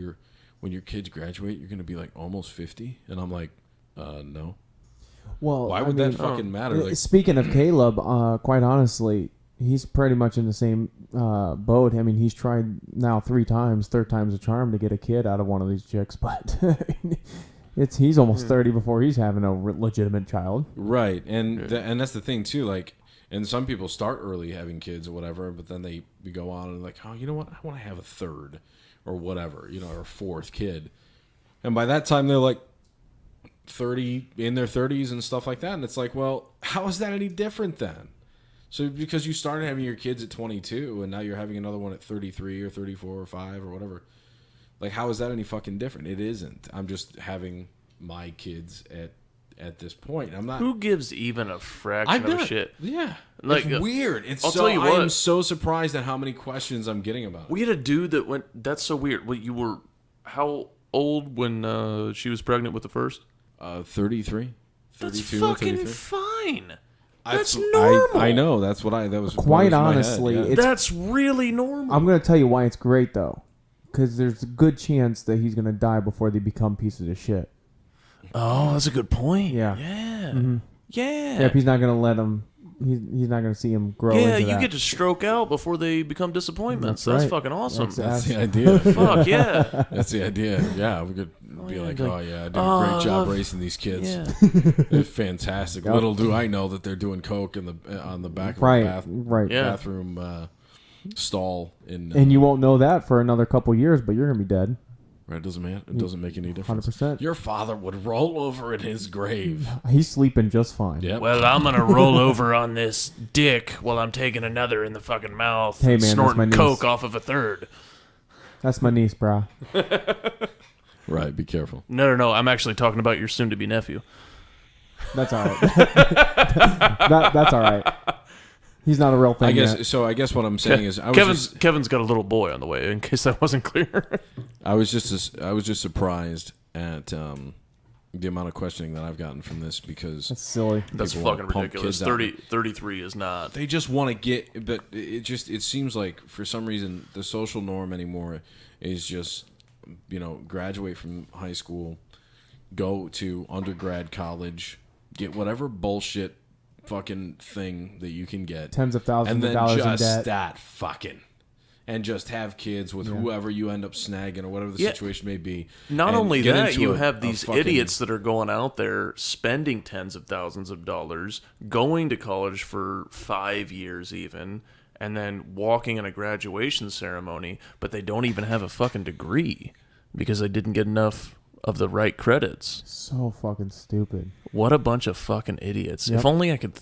when your kids graduate, you're going to be like almost 50? And I'm like, no. Well, Why would that fucking matter? Like, speaking of Caleb, quite honestly, he's pretty much in the same boat. I mean, he's tried now 3 times, third time's a charm to get a kid out of one of these chicks, but he's almost 30 before he's having a legitimate child. right, and that's the thing too. Like, And some people start early having kids or whatever, but then they go on and like, oh, you know what? I want to have a third or whatever, or a fourth kid. And by that time, they're like 30, in their 30s and stuff like that. And it's like, well, how is that any different then? So because you started having your kids at 22 and now you're having another one at 33 or 34 or 5 or whatever, like, how is that any fucking different? It isn't. I'm just having my kids at this point. I'm not. Who gives even a fraction of a shit? Yeah, like it's weird. It's I'll tell you I what. am so surprised at how many questions I'm getting about it. We had a dude that went. That's so weird. Well, you were how old when she was pregnant with the first? 33. That's 32 fucking 33. fine. That's normal. I know. That's what I. That was Quite what was in my honestly, head, yeah. That's really normal. I'm going to tell you why it's great, though. Because there's a good chance that he's going to die before they become pieces of shit. Oh, that's a good point. Yeah. Yeah. Mm-hmm. Yeah. Yeah, if he's not going to let him, he's not going to see him grow Yeah, into you that. get to stroke out before they become disappointments. That's right. fucking awesome. That's the idea. Fuck yeah. That's the idea. Yeah, we could be yeah, like, like, oh yeah, I did a great job raising these kids. It's fantastic. Yep. Little do I know that they're doing coke on the back of Right, the right. Yeah. bathroom stall in. And you won't know that for another couple years, but you're going to be dead. Right, it doesn't matter. It doesn't make any difference. 100%. Your father would roll over in his grave. He's sleeping just fine. Yep. Well, I'm gonna roll over on this dick while I'm taking another in the fucking mouth, Hey, and man, that's my snorting niece. coke off of a third. That's my niece, brah. Right, be careful. No. I'm actually talking about your soon-to-be nephew. That's all right. That's all right. He's not a real thing I guess yet. so. I guess what I'm saying is, I was Kevin's got a little boy on the way. In case that wasn't clear. I was just surprised at the amount of questioning that I've gotten from this because That's silly. That's people fucking wanna pump ridiculous. kids out. 33 is not. They just want to get, but it seems like for some reason the social norm anymore is just graduate from high school, go to undergrad college, get whatever bullshit fucking thing that you can get, Tens of thousands and of then dollars in just debt. that fucking. And just have kids with whoever you end up snagging or whatever the situation may be. Not and only get that, into you a- have a these fucking- idiots that are going out there spending tens of thousands of dollars, going to college for 5 years even, and then walking in a graduation ceremony, but they don't even have a fucking degree because they didn't get enough of the right credits. So fucking stupid. What a bunch of fucking idiots. Yep. If only I could...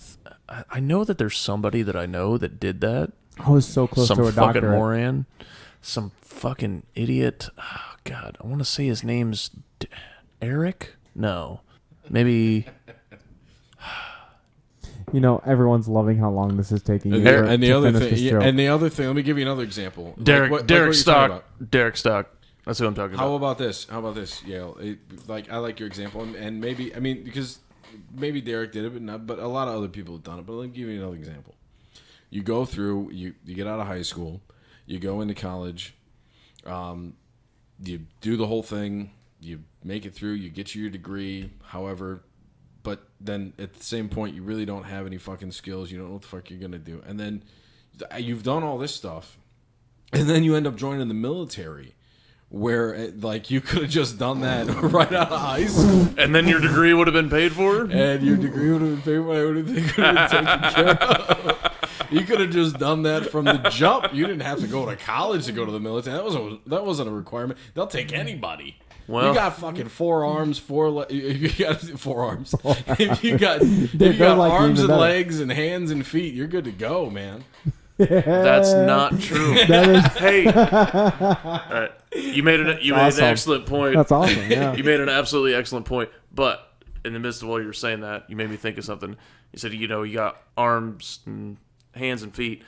I know that there's somebody that I know that did that. I was so close Some to a fucking doctorate. moron. Some fucking idiot. Oh, God, I want to say his name's Eric? No. Maybe... Everyone's loving how long this is taking you And the to other finish thing, this joke. and the other thing. Let me give you another example. Derek what you're talking Stock. about. Derek Stock. That's who I'm talking How about. about this, Yale? I like your example, and maybe because maybe Derek did it, but a lot of other people have done it. But let me give you another example. You go through, you get out of high school, you go into college, you do the whole thing, you make it through, you get your degree, however, but then at the same point, you really don't have any fucking skills, you don't know what the fuck you're going to do. And then you've done all this stuff, and then you end up joining the military, where you could have just done that right out of high school. And then your degree would have been paid for? And your degree would have been paid for, everything could have been taken care of. You could have just done that from the jump. You didn't have to go to college to go to the military. That wasn't a requirement. They'll take anybody. Well, you got fucking forearms, you got forearms. If you got like arms even and better. legs and hands and feet, you're good to go, man. that's not true. That is Hey, all right. You made an awesome. excellent point. That's awesome. Yeah. You made an absolutely excellent point. But in the midst of while you were saying that, you made me think of something. You said, you got arms and hands and feet.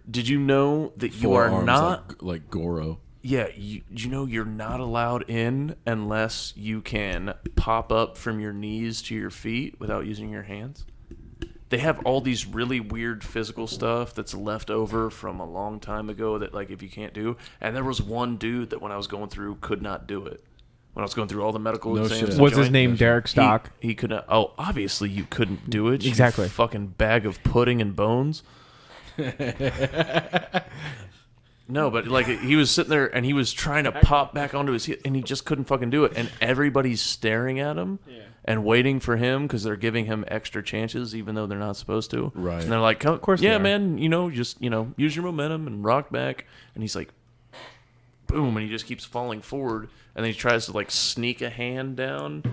Did you know that you are Forearms not... like Goro. Yeah, you know you're not allowed in unless you can pop up from your knees to your feet without using your hands? They have all these really weird physical stuff that's left over from a long time ago that, if you can't do. And there was one dude that when I was going through could not do it. When I was going through all the medical No exams. shit. and What's his joint- name? Derek Stock. He could not. Oh, obviously you couldn't do it. You Exactly. fucking bag of pudding and bones. No, but like he was sitting there and he was trying to pop back onto his heel and he just couldn't fucking do it. And everybody's staring at him and waiting for him because they're giving him extra chances even though they're not supposed to. Right. And they're like, of course yeah, they are. man, just use your momentum and rock back. And he's like, boom, and he just keeps falling forward. And then he tries to like sneak a hand down.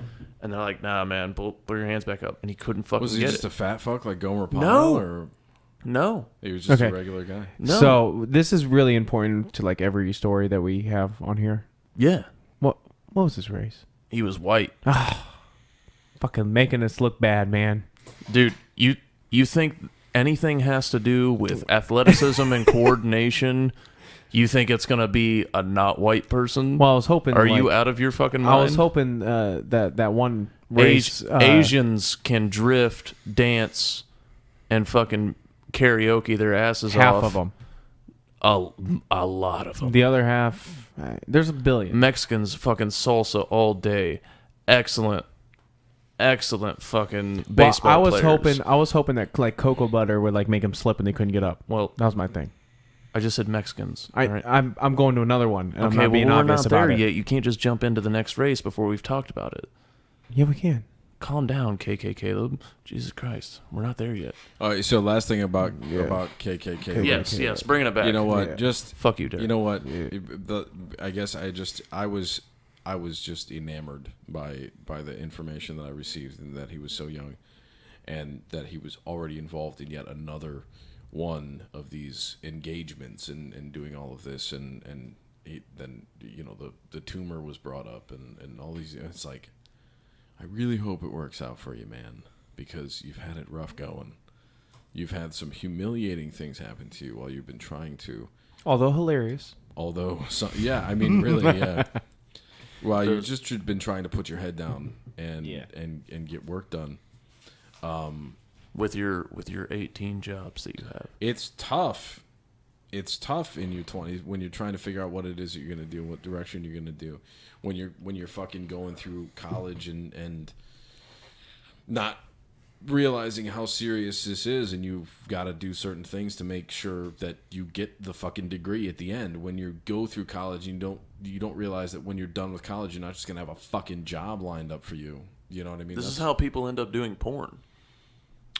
And they're like, nah, man, pull your hands back up. And he couldn't fucking Was he get just it. a fat fuck like Gomer Pyle? No. Or No. he was just Okay. a regular guy? No. So this is really important to like every story that we have on here. Yeah. What was his race? He was white. Fucking making us look bad, man. Dude, you think anything has to do with athleticism and coordination? You think it's gonna be a not white person? Well, I was hoping. Are like, you out of your fucking mind? I was hoping that one race. Asians can drift, dance, and fucking karaoke their asses half off. of them. A lot of them. The other half, there's a billion. Mexicans fucking salsa all day. Excellent fucking baseball I was players. hoping that like cocoa butter would like make them slip and they couldn't get up. Well, That was my thing. I just said Mexicans. I all right? I'm going to another one. And I'm Okay, not well, being we're obvious not about there it. yet. You can't just jump into the next race before we've talked about it. Yeah, we can. Calm down, KKKaleb. Jesus Christ, we're not there yet. All right. So last thing about KKK. Yes, bringing it back. You know what? Yeah. Just Fuck you, Derek. you know what? I guess I was just enamored by the information that I received and that he was so young, and that he was already involved in yet another one of these engagements and doing all of this and then the tumor was brought up and all these. It's like, I really hope it works out for you, man, because you've had it rough going. You've had some humiliating things happen to you while you've been trying to. Although hilarious. Yeah, I mean, really, yeah. Well, you've just been trying to put your head down and get work done. with your 18 jobs that you have. It's tough. It's tough in your 20s when you're trying to figure out what it is that you're going to do, what direction you're going to do. When you're fucking going through college and not realizing how serious this is, and you've got to do certain things to make sure that you get the fucking degree at the end. When you go through college, you don't realize that when you're done with college, you're not just gonna have a fucking job lined up for you. You know what I mean? This is how people end up doing porn.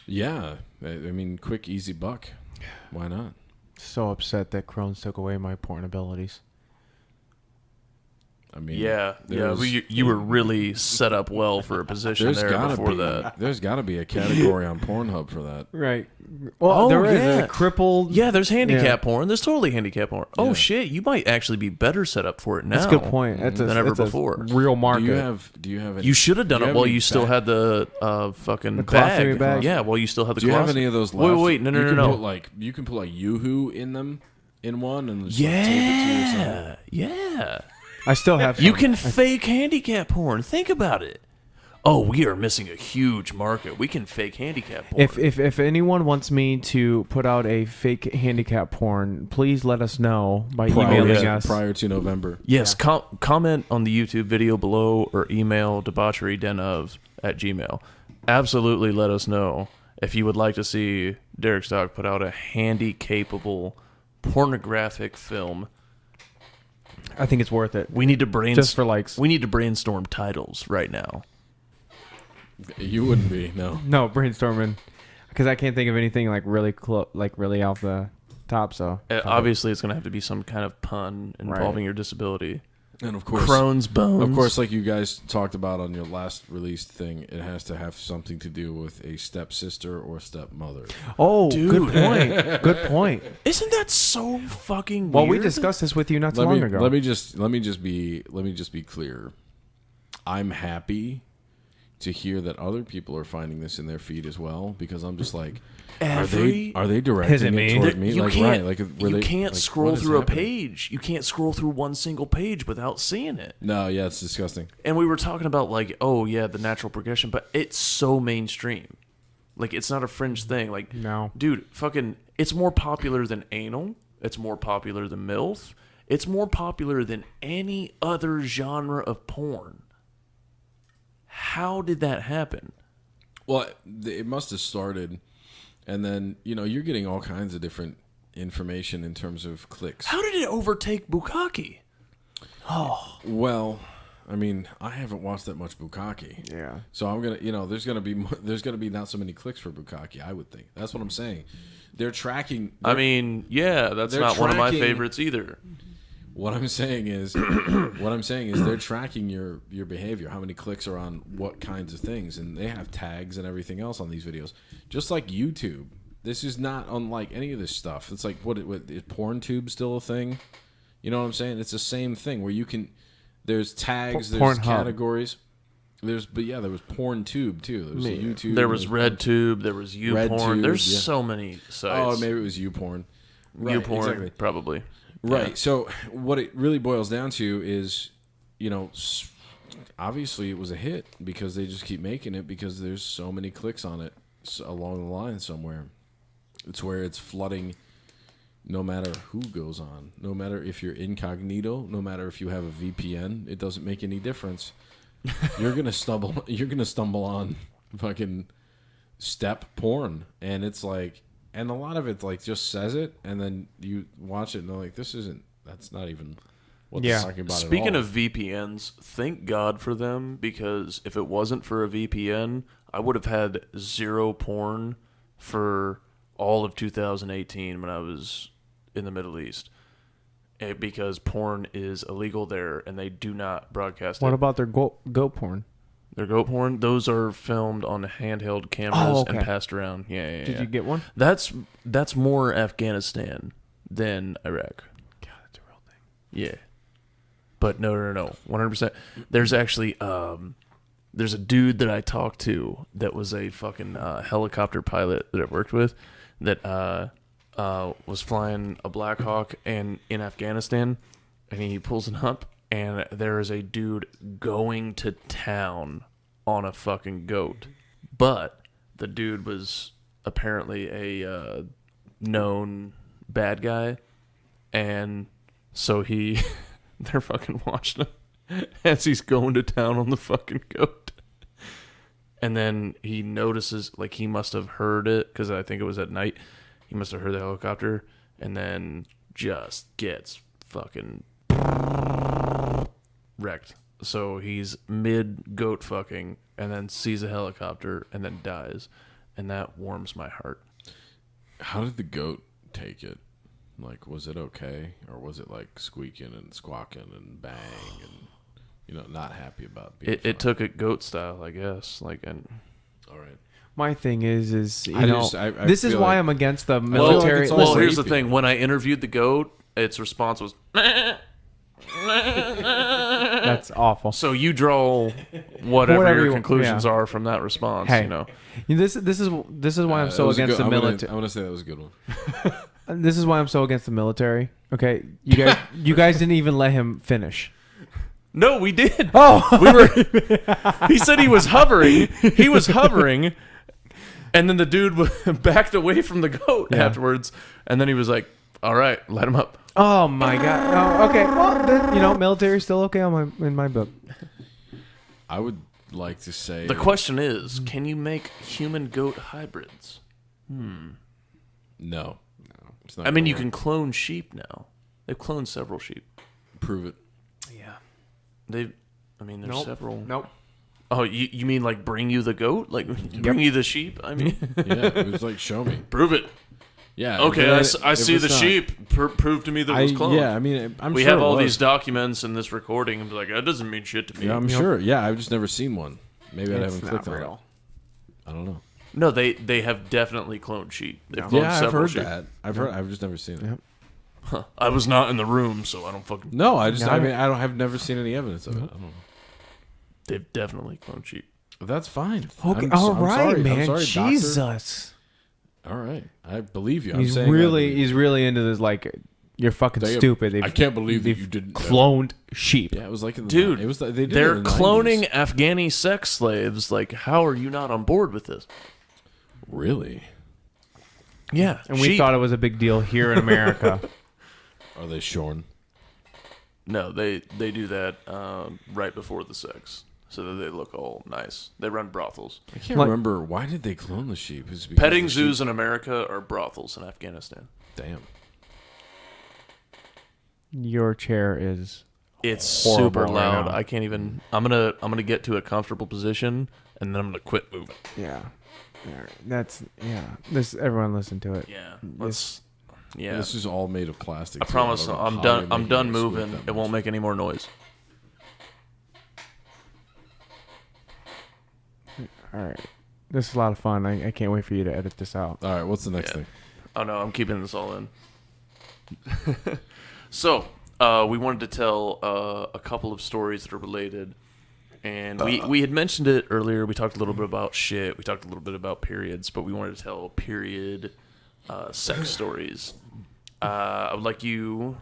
Yeah, I mean, quick, easy buck. Why not? So upset that Crohn's took away my porn abilities. I mean, Yeah. You were really set up well for a position there before that. There's got to be a category on Pornhub for that. Right. Well, there is a crippled. Yeah, there's handicap porn. There's totally handicap porn. Oh Yeah. shit, you might actually be better set up for it now. That's a good point. That's than ever that's a before. real market. Do you have any, You should have done do you it have while any you still back- had the fucking The colostomy bag. bag? Yeah, while you still had the Do you have colostomy- any of those left? Wait, no. You can put like YooHoo in them in one and just like, tape it to yourself. Yeah. I still have. You some. can fake handicap porn. Think about it. Oh, we are missing a huge market. We can fake handicap porn. If anyone wants me to put out a fake handicap porn, please let us know by emailing us. prior to November. Yes, comment on the YouTube video below or email debaucherydenov@gmail. Absolutely let us know if you would like to see Derek Stock put out a handy-capable pornographic film. I think it's worth it. We need to Just for likes. We need to brainstorm titles right now. You wouldn't be, no. No, brainstorming, because I can't think of anything like really really off the top. So Obviously, it's going to have to be some kind of pun involving your disability. And of course, Crohn's bones. Of course, like you guys talked about on your last released thing, it has to have something to do with a stepsister or stepmother. oh, Dude. good point. Good point. Isn't that so fucking weird? Well, we discussed this with you not too long ago. Let me just be clear. I'm happy to hear that other people are finding this in their feed as well, because I'm just like, are they Is it directing me? it toward me? You Like, can't, right? Like, you can't scroll what is through a happening? page. You can't scroll through one single page without seeing it. No, yeah, it's disgusting. And we were talking about like, oh yeah, the natural progression, but it's so mainstream. Like, it's not a fringe thing. Like, No. dude, fucking, it's more popular than anal. It's more popular than MILF. It's more popular than any other genre of porn. How did that happen? Well, it must have started, and then you're getting all kinds of different information in terms of clicks. How did it overtake Bukkake? Oh, Well, I mean, I haven't watched that much Bukkake. Yeah. So I'm gonna, there's gonna be not so many clicks for Bukkake. I would think. That's what I'm saying. They're tracking. I mean, yeah, that's they're not one of my tracking- favorites either. What I'm saying is they're tracking your behavior. How many clicks are on what kinds of things, and they have tags and everything else on these videos. Just like YouTube, this is not unlike any of this stuff. It's like what is PornTube still a thing? You know what I'm saying? It's the same thing where you can. There's tags, there's Pornhub. categories. There was PornTube too. There was YouTube. There was RedTube. There was YouPorn. RedTube, There's yeah. so many sites. Oh, maybe it was YouPorn. Right, YouPorn, exactly. probably. Right. Yeah. So what it really boils down to is, obviously it was a hit because they just keep making it because there's so many clicks on it along the line somewhere. It's where it's flooding no matter who goes on, no matter if you're incognito, no matter if you have a VPN, it doesn't make any difference. You're going to stumble on fucking step porn, and it's like, and a lot of it like just says it, and then you watch it and they're like, that's not even what they're talking about. Speaking at all. of VPNs, thank God for them, because if it wasn't for a VPN, I would have had zero porn for all of 2018 when I was in the Middle East. Because porn is illegal there, and they do not broadcast What it. about their goat porn? Their goat porn? Those are filmed on handheld cameras okay. and passed around. Yeah. Did you get one? That's more Afghanistan than Iraq. God, that's a real thing. Yeah. But no, 100%. There's actually there's a dude that I talked to that was a fucking helicopter pilot that I worked with that was flying a Black Hawk in Afghanistan, and he pulls it up, and there is a dude going to town on a fucking goat. But the dude was apparently a known bad guy, and so they're fucking watching him as he's going to town on the fucking goat. And then he notices, like, he must have heard it, because I think it was at night. He must have heard the helicopter, and then just gets fucking wrecked. So he's mid-goat fucking, and then sees a helicopter, and then dies. And that warms my heart. How did the goat take it? Like, was it okay, or was it like squeaking and squawking and bang and not happy about being? It took it goat style, I guess. Like, and all right. My thing is I this is feel why like- I'm against the feel like military. it's all well, here's the rapey. thing. When I interviewed the goat, its response was, That's awful. so you draw whatever Whatever your you- conclusions yeah. are from that response, Hey. you know. This is why I'm That so was a against good- the I'm military. gonna say that was a good one. This is why I'm so against the military. Okay, you guys didn't even let him finish. No, we did. Oh, We were. He said he was hovering. He was hovering, and then the dude backed away from the goat Yeah. afterwards, and then he was like, "All right, let him up." oh my God. Oh, okay, well then military's still okay in my book. I would like to say The question is, can you make human goat hybrids? no. It's not I mean, gonna you work. can clone sheep now. They've cloned several sheep. prove it. Yeah. There's several. Nope. Oh, you mean like bring you the goat? Like bring you the sheep? I mean, Yeah, it was like show me. prove it. Yeah. Okay, if I if see it's the not- sheep. Prove to me that it was cloned. Yeah, I mean, I'm we sure have it all was. these documents and this recording. I'm like, that doesn't mean shit to me. Yeah, I'm sure. Yeah, I've just never seen one. Maybe I It's haven't not clicked on it. real. I don't know. No, they have definitely cloned sheep. They've cloned Yeah, I've several heard sheep. that. I've just never seen it. Yeah. Huh. I was not in the room, so I don't fucking. No, Yeah, I've never seen any evidence of it. I don't know. They've definitely cloned sheep. But that's fine. Okay, I'm all I'm right, sorry. I'm man. sorry, doctor. Jesus. All right, I believe you. He's I'm saying really into this. Like, you're fucking They- stupid. I can't believe that they've you didn't know. cloned sheep. Yeah, it was like in the Dude, It was. They did it They're in the cloning 90s. Afghani sex slaves. Like, how are you not on board with this? Really? Yeah, And we sheep. thought it was a big deal here in America. Are they shorn? No, they do that right before the sex, so that they look all nice. They run brothels. I can't Like- remember why did they clone the sheep? Is it because Petting the zoos sheep- in America are brothels in Afghanistan. Damn. Your chair is It's horrible super right loud. now. I can't even. I'm gonna get to a comfortable position, and then I'm gonna quit moving. Yeah. That's This everyone listen to it. Yeah. This Yeah. This is all made of plastic. I too. promise. don't know I'm how done. you're I'm making done it squeak moving. that It won't much. make any more noise. All right. This is a lot of fun. I can't wait for you to edit this out. All right, what's the next Yeah. thing? Oh no, I'm keeping this all in. So, we wanted to tell a couple of stories that are related, and we had mentioned it earlier. We talked a little bit about shit. We talked a little bit about periods, but we wanted to tell period sex stories. I would like you,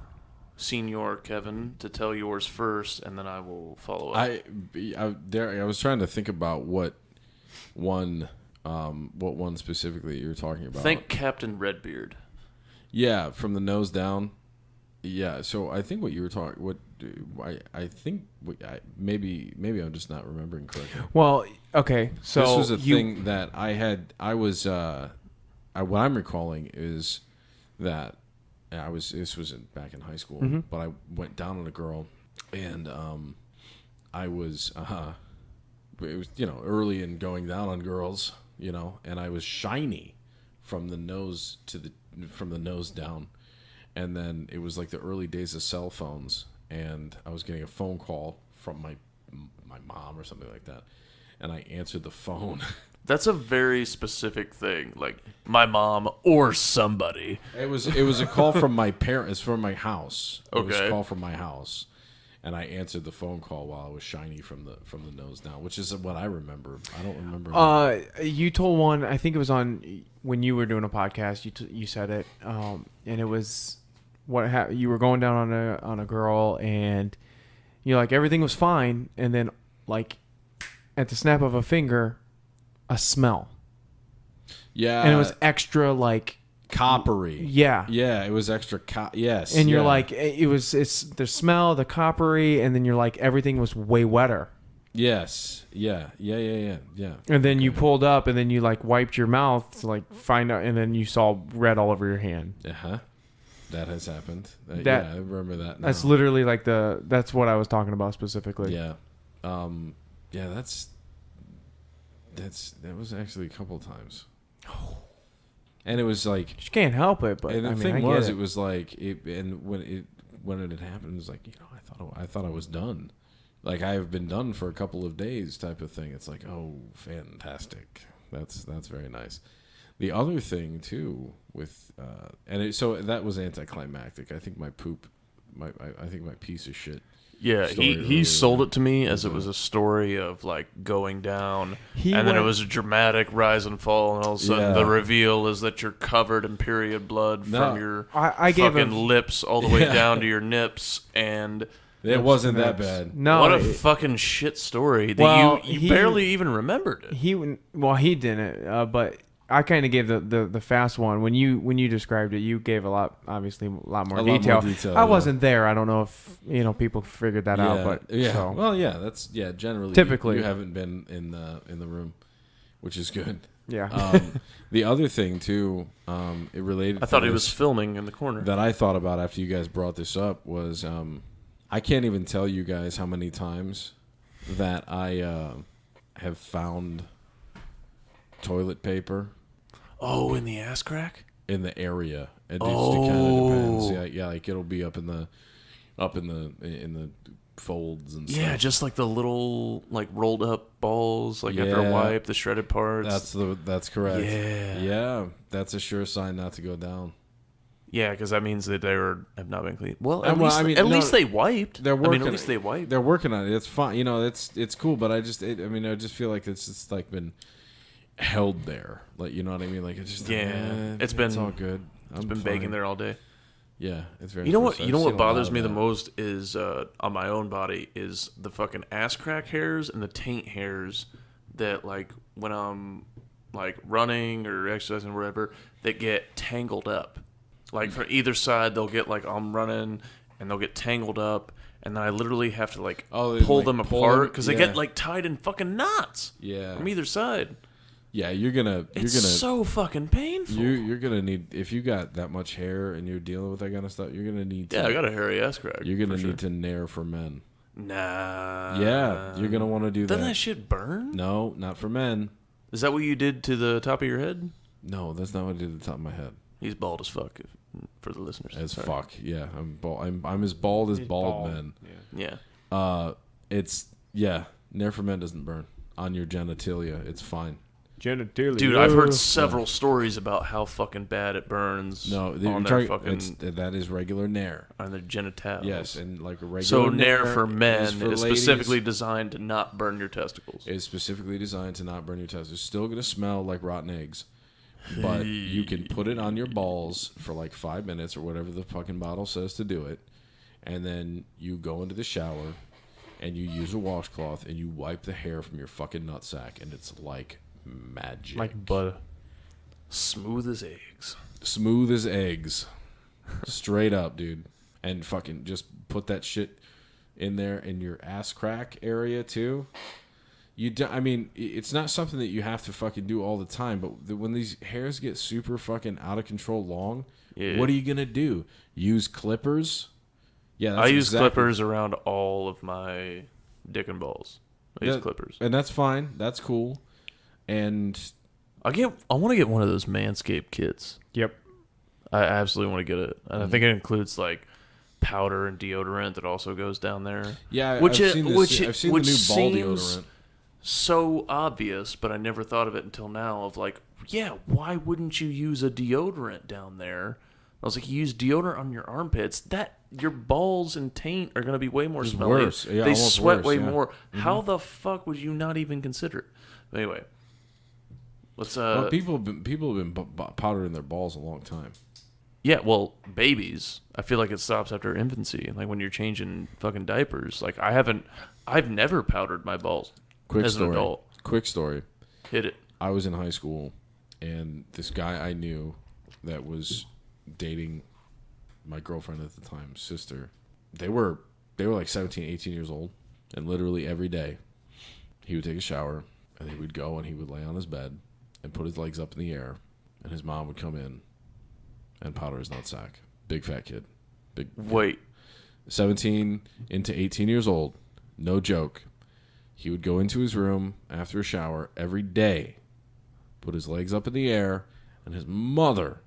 Senior Kevin, to tell yours first, and then I will follow up. I was trying to think about what one specifically you were talking about. Think Captain Redbeard. Yeah, from the nose down. Yeah, so I think what you were talking, maybe I'm just not remembering correctly. Well, okay. So this was a thing that what I'm recalling is that this was back in high school, Mm-hmm. but I went down on a girl, and I was it was early in going down on girls, and I was shiny from the nose down. And then it was like the early days of cell phones, and I was getting a phone call from my mom or something like that, and I answered the phone. That's a very specific thing, like my mom or somebody. It was a call from my parents, from my house. It was Okay. a call from my house, and I answered the phone call while I was shiny from the nose down, which is what I remember. I don't remember. You told one. I think it was on when you were doing a podcast. You said it, and it was you were going down on a girl, and like everything was fine, and then like at the snap of a finger, a smell, Yeah, and it was extra like coppery. yeah. Yeah, it was extra. Yes, And you're yeah. like, it's the smell, the coppery, and then you're like, everything was way wetter. Yes, yeah. And then you pulled up, and then you like wiped your mouth to like find out, and then you saw red all over your hand. That has happened. That- Yeah, I remember that now. That's literally like that's what I was talking about specifically. Yeah. Yeah, that was actually a couple times. And it was like, You can't help it, but and the I mean, thing I was, get it was like, when it had happened, it was like, I thought I was done. Like, I have been done for a couple of days type of thing. It's like, oh, fantastic. That's very nice. The other thing too with so that was anticlimactic. I think my piece of shit. Yeah, story he earlier. sold it to me as it was a story of like going down, He and then it went- was a dramatic rise and fall, and all of a sudden Yeah. the reveal is that you're covered in period blood No. from your I gave fucking him lips all the way Yeah. down to your nips, and It wasn't that bad. no. what a it- fucking shit story that Well, you he- barely even remembered it. he didn't, but I kind of gave the fast one when you described it. You gave a lot more detail. detail, I yeah. wasn't there. I don't know if people figured that out, but yeah. so. Well, yeah, that's generally Typically. you haven't been in the room, which is good. Yeah. The other thing too, it related. I thought he was filming in the corner. that I thought about after you guys brought this up was I can't even tell you guys how many times that I have found toilet paper Oh, in the ass crack? in the area. It just kind of depends. Yeah, like it'll be up in the folds and stuff. Yeah, just like the little like rolled up balls, like after a Yeah. wipe, the shredded parts. That's correct. Yeah. Yeah, that's a sure sign not to go down. Yeah, because that means that they have not been cleaned. Well, Well, I mean, at no, least they wiped. they're working- at least they wiped. They're working on it. It's fine. It's cool, but I just feel like it's just like been held there. Like, you know what I mean? Like, it's just It's all good. It's been baking there all day. Yeah, it's very. You know fresh. what? I've seen What a bothers lot me of the that. most is on my own body is the fucking ass crack hairs and the taint hairs that like when I'm like running or exercising or whatever, that get tangled up. Like from either side, they'll get like I'm running and they'll get tangled up, and then I literally have to like Oh, they, pull like, them pull apart them? because they Yeah. get like tied in fucking knots Yeah. from either side. Yeah, you're gonna so fucking painful. you're gonna need, if you got that much hair and you're dealing with that kind of stuff, you're gonna need to, I got a hairy ass crack. you're gonna need to nair for men. Nah. Yeah, you're gonna want to do that. Doesn't that shit burn? No, not for men. Is that what you did to the top of your head? No, that's not what I did at the top of my head. He's bald as fuck, for the listeners. As fuck, yeah. I'm bald. I'm as bald as bald men. Yeah. Nair for men doesn't burn on your genitalia. It's fine. Genitalia. Dude, I've heard several stories about how fucking bad it burns. No, on their fucking that is regular nair. on their genitals. Yes, and like a regular. So nair for men is for is ladies. specifically designed to not burn your testicles. It's specifically designed to not burn your testicles. It's still gonna smell like rotten eggs, but you can put it on your balls for like 5 minutes or whatever the fucking bottle says to do it, and then you go into the shower, and you use a washcloth and you wipe the hair from your fucking nutsack, and it's like magic. Like butter. Smooth as eggs. Smooth as eggs. Straight up, dude. And fucking just put that shit in there in your ass crack area too. I mean, it's not something that you have to fucking do all the time, but when these hairs get super fucking out of control long, what are you gonna do? Use clippers? Yeah, I use clippers around all of my dick and balls. I use clippers. And that's fine. That's cool. And I want to get one of those Manscaped kits. Yep. I absolutely want to get it. And I think it includes like powder and deodorant that also goes down there. Yeah, I've seen the new ball deodorant. So obvious, but I never thought of it until now. Of like, yeah, why wouldn't you use a deodorant down there? I was like, you use deodorant on your armpits. That your balls and taint are going to be way more smelly. Worse. Yeah, they sweat way more. Mm-hmm. How the fuck would you not even consider it? But anyway, let's. Well, people have been powdering their balls a long time. Yeah, well, babies. I feel like it stops after infancy. Like when you're changing fucking diapers. Like I've never powdered my balls. As an adult. Quick story. Hit it. I was in high school, and this guy I knew that was dating my girlfriend at the time, sister. They were like 17, 18 years old, and literally every day he would take a shower, and he would go and he would lay on his bed and put his legs up in the air, and his mom would come in and powder his nutsack. Big fat kid. Wait. 17 into 18 years old. No joke. He would go into his room after a shower every day, put his legs up in the air, and his mother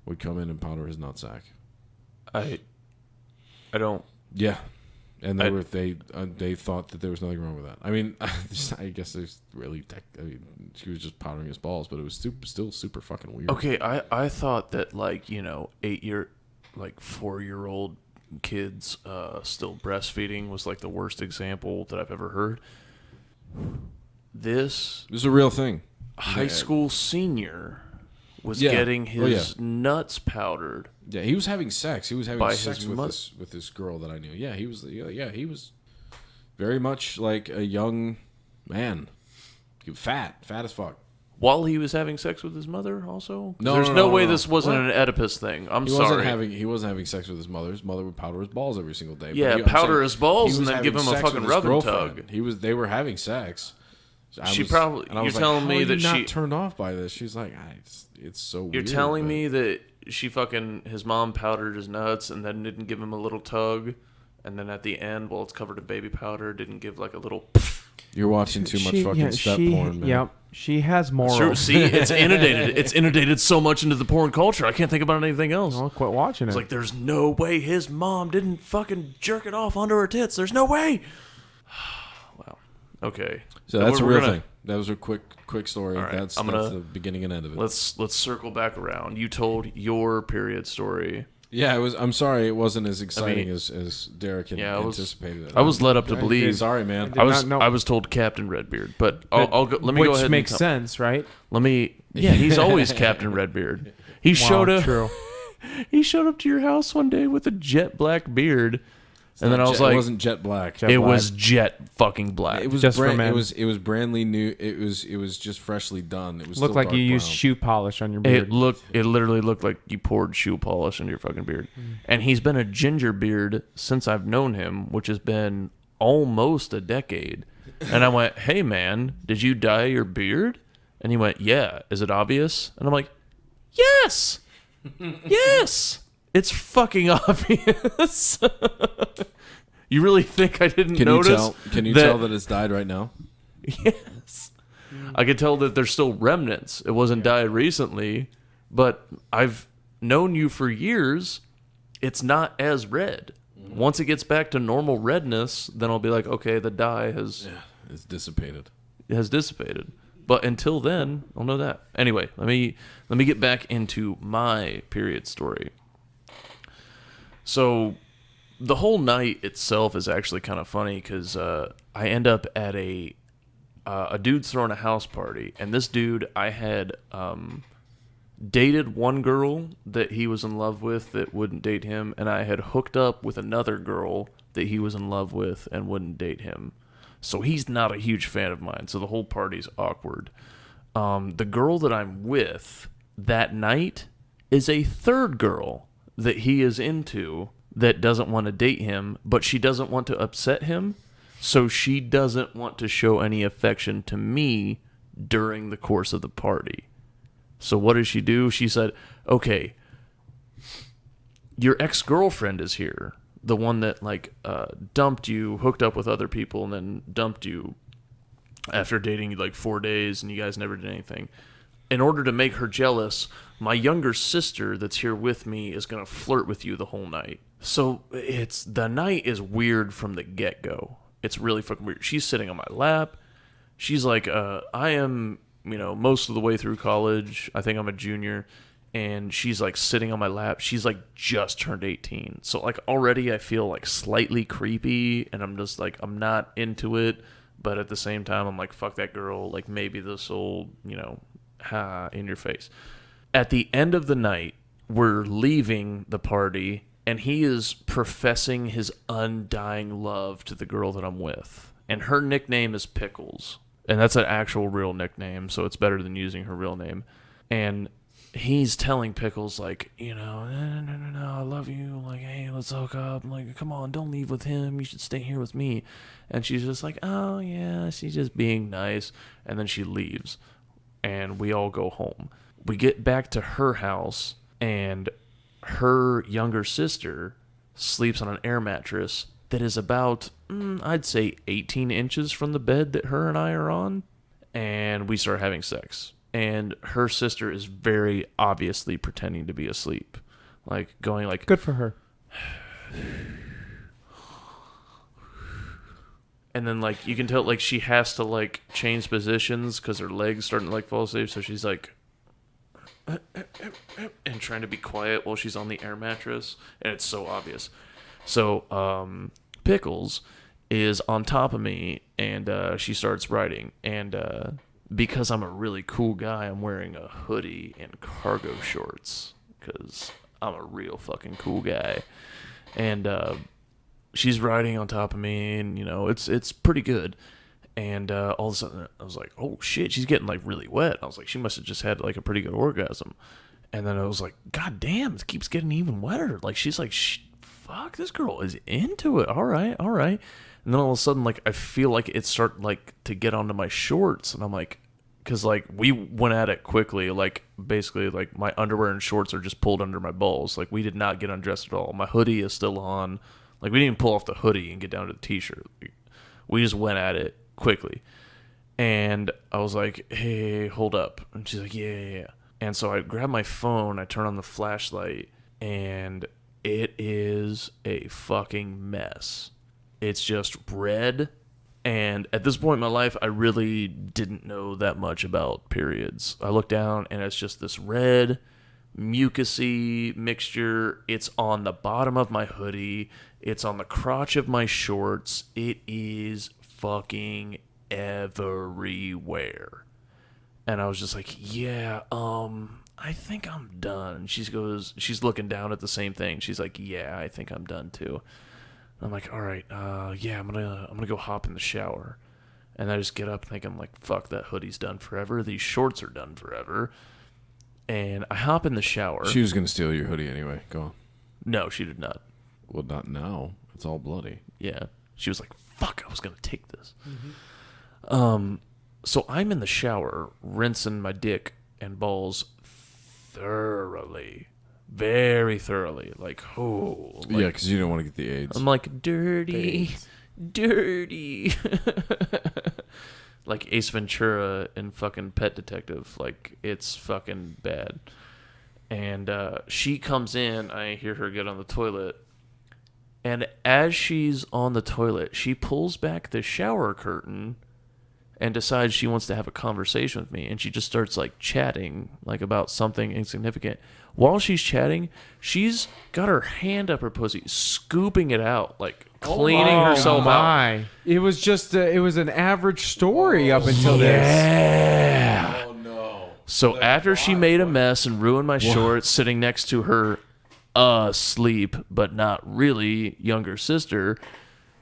would come in and powder his nutsack. I don't. Yeah, and they thought that there was nothing wrong with that. I mean, I guess there's really. She was just powdering his balls, but it was still super fucking weird. Okay, I thought that like 4-year-old kids still breastfeeding was like the worst example that I've ever heard. This is a real thing. High school senior was getting his nuts powdered. Yeah, he was having sex. He was having sex with this girl that I knew. Yeah, he was very much like a young man. Fat as fuck. While he was having sex with his mother, also? No, there's no way this wasn't an Oedipus thing. He wasn't having sex with his mother. His mother would powder his balls every single day. Yeah, powder his balls and then give him a fucking rub and tug. They were having sex. You're telling me that she not turned off by this. She's like, it's so weird. You're telling me that his mom powdered his nuts and then didn't give him a little tug, and then at the end, while it's covered in baby powder, didn't give like a little. You're watching too much fucking step porn, man. Yep. She has more. See, it's inundated. It's inundated so much into the porn culture. I can't think about anything else. I'll quit watching it. It's like, there's no way his mom didn't fucking jerk it off under her tits. There's no way. Wow. Okay. So that's a real thing. That was a quick story. Right, that's the beginning and end of it. Let's circle back around. You told your period story. Yeah, it was. I'm sorry, it wasn't as exciting as Derek had anticipated. I was led up to believe. Sorry, man. I was told Captain Redbeard, but I'll go. Let me go ahead. Which makes sense, right? Yeah, he's always Captain Redbeard. He showed up. True. He showed up to your house one day with a jet black beard. And then I was like, it wasn't jet black. It was jet fucking black. It was just brand, for men. It was brandly new. It was just freshly done. It was looked like you used shoe polish on your beard. It literally looked like you poured shoe polish on your fucking beard. And he's been a ginger beard since I've known him, which has been almost a decade. And I went, "Hey man, did you dye your beard?" And he went, yeah, is it obvious? And I'm like, yes! Yes! It's fucking obvious. You really think I didn't notice? Can you tell that it's dyed right now? Yes. I could tell that there's still remnants. It wasn't dyed recently, but I've known you for years. It's not as red. Once it gets back to normal redness, then I'll be like, okay, the dye It's dissipated. has dissipated. But until then, I'll know that. Anyway, let me get back into my period story. So the whole night itself is actually kind of funny because I end up at a dude's throwing a house party, and this dude, I had dated one girl that he was in love with that wouldn't date him, and I had hooked up with another girl that he was in love with and wouldn't date him. So he's not a huge fan of mine, so the whole party's awkward. The girl that I'm with that night is a third girl that he is into that doesn't want to date him, but she doesn't want to upset him, so she doesn't want to show any affection to me during the course of the party. So what does she do? She said, okay, your ex-girlfriend is here. The one that, dumped you, hooked up with other people, and then dumped you after dating you, 4 days, and you guys never did anything. In order to make her jealous, my younger sister that's here with me is going to flirt with you the whole night. So the night is weird from the get-go. It's really fucking weird. She's sitting on my lap. She's like, I am... most of the way through college. I think I'm a junior, and she's sitting on my lap. She's just turned 18. So already I feel slightly creepy, and I'm just I'm not into it, but at the same time I'm fuck that girl. Maybe this will, in your face. At the end of the night, we're leaving the party, and he is professing his undying love to the girl that I'm with. And her nickname is Pickles. And that's an actual real nickname, so it's better than using her real name. And he's telling Pickles, no, I love you. Hey, let's hook up. Come on, don't leave with him. You should stay here with me. And she's just oh, yeah, she's just being nice. And then she leaves, and we all go home. We get back to her house, and her younger sister sleeps on an air mattress that is about, I'd say, 18 inches from the bed that her and I are on, and we start having sex. And her sister is very obviously pretending to be asleep, going Good for her. And then you can tell she has to change positions because her legs starting to fall asleep, so she's and trying to be quiet while she's on the air mattress, and it's so obvious. So Pickles is on top of me, and she starts writing, and because I'm a really cool guy, I'm wearing a hoodie and cargo shorts because I'm a real fucking cool guy. And she's riding on top of me, and it's pretty good. And all of a sudden I was like, oh shit, she's getting really wet. I was like, she must have just had a pretty good orgasm. And then I was like, god damn, it keeps getting even wetter. She's fuck, this girl is into it. All right. And then all of a sudden, I feel it start to get onto my shorts, and I'm because we went at it quickly. Basically, my underwear and shorts are just pulled under my balls. We did not get undressed at all. My hoodie is still on. We didn't even pull off the hoodie and get down to the t-shirt. We just went at it quickly. And I was like, hey, hold up. And she's like, yeah. And so I grab my phone, I turn on the flashlight, and it is a fucking mess. It's just red. And at this point in my life, I really didn't know that much about periods. I look down, and it's just this red, mucusy mixture. It's on the bottom of my hoodie. It's on the crotch of my shorts. It is fucking everywhere. And I was just yeah, I think I'm done. She's looking down at the same thing. She's like, yeah, I think I'm done too. I'm like, all right, yeah, I'm gonna go hop in the shower. And I just get up thinking fuck, that hoodie's done forever. These shorts are done forever. And I hop in the shower. She was gonna steal your hoodie anyway. Go on. No, she did not. Well, not now. It's all bloody. Yeah. She was like, fuck, I was gonna take this. Mm-hmm. So I'm in the shower rinsing my dick and balls thoroughly, very thoroughly. Like, oh. Like, yeah, because you don't want to get the AIDS. I'm like, dirty. Like Ace Ventura in fucking Pet Detective. Like, it's fucking bad. And she comes in. I hear her get on the toilet. And as she's on the toilet, she pulls back the shower curtain and decides she wants to have a conversation with me. And she just starts, like, chatting, like, about something insignificant. While she's chatting, she's got her hand up her pussy, scooping it out, like, cleaning herself out. It was just it was an average story up until this. Yeah. Oh, no. So after she made a mess and ruined my shorts, sitting next to her asleep, but not really, younger sister,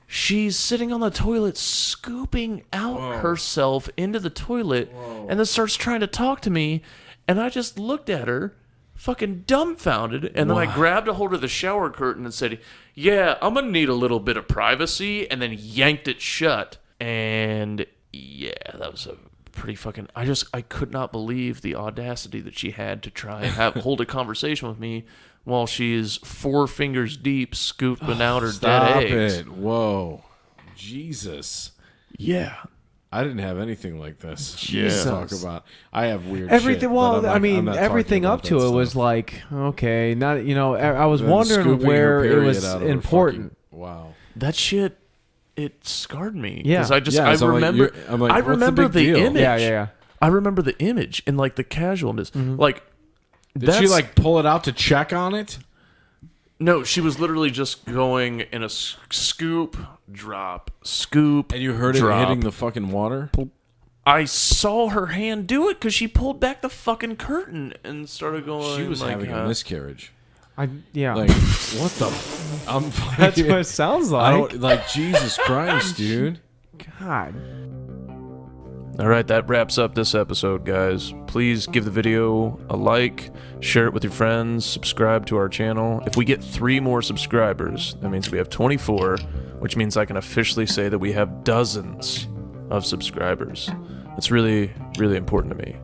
she's sitting on the toilet scooping out herself into the toilet and then starts trying to talk to me. And I just looked at her, fucking dumbfounded. And then I grabbed a hold of the shower curtain and said, yeah, I'm going to need a little bit of privacy. And then yanked it shut. And yeah, that was a pretty fucking... I could not believe the audacity that she had to try and hold a conversation with me while she is 4 fingers deep scooping out her dead eggs. Stop it. Whoa. Jesus. Yeah. I didn't have anything like this. Jesus. To talk about. I have weird Everything. shit. Well, but I mean, I'm not everything talking up about to that it was stuff. like, okay, not I was Then wondering scooping where her it period was out of her important. fucking- wow. That shit, it scarred me. Yeah. Because Yeah, I so I'm like, remember, I'm like, I what's the remember big the deal? image. Yeah. I remember the image and, like, the casualness. Like, Did she, like, pull it out to check on it? No, she was literally just going in a scoop, drop, scoop, And you heard drop. it hitting the fucking water? I saw her hand do it because she pulled back the fucking curtain and started going. She was like, having a miscarriage. Yeah. Like, what the... I'm That's what it sounds I like. don't... Like, Jesus Christ, dude. God. All right, that wraps up this episode, guys. Please give the video a like, share it with your friends, subscribe to our channel. If we get 3 more subscribers, that means we have 24, which means I can officially say that we have dozens of subscribers. It's really, really important to me.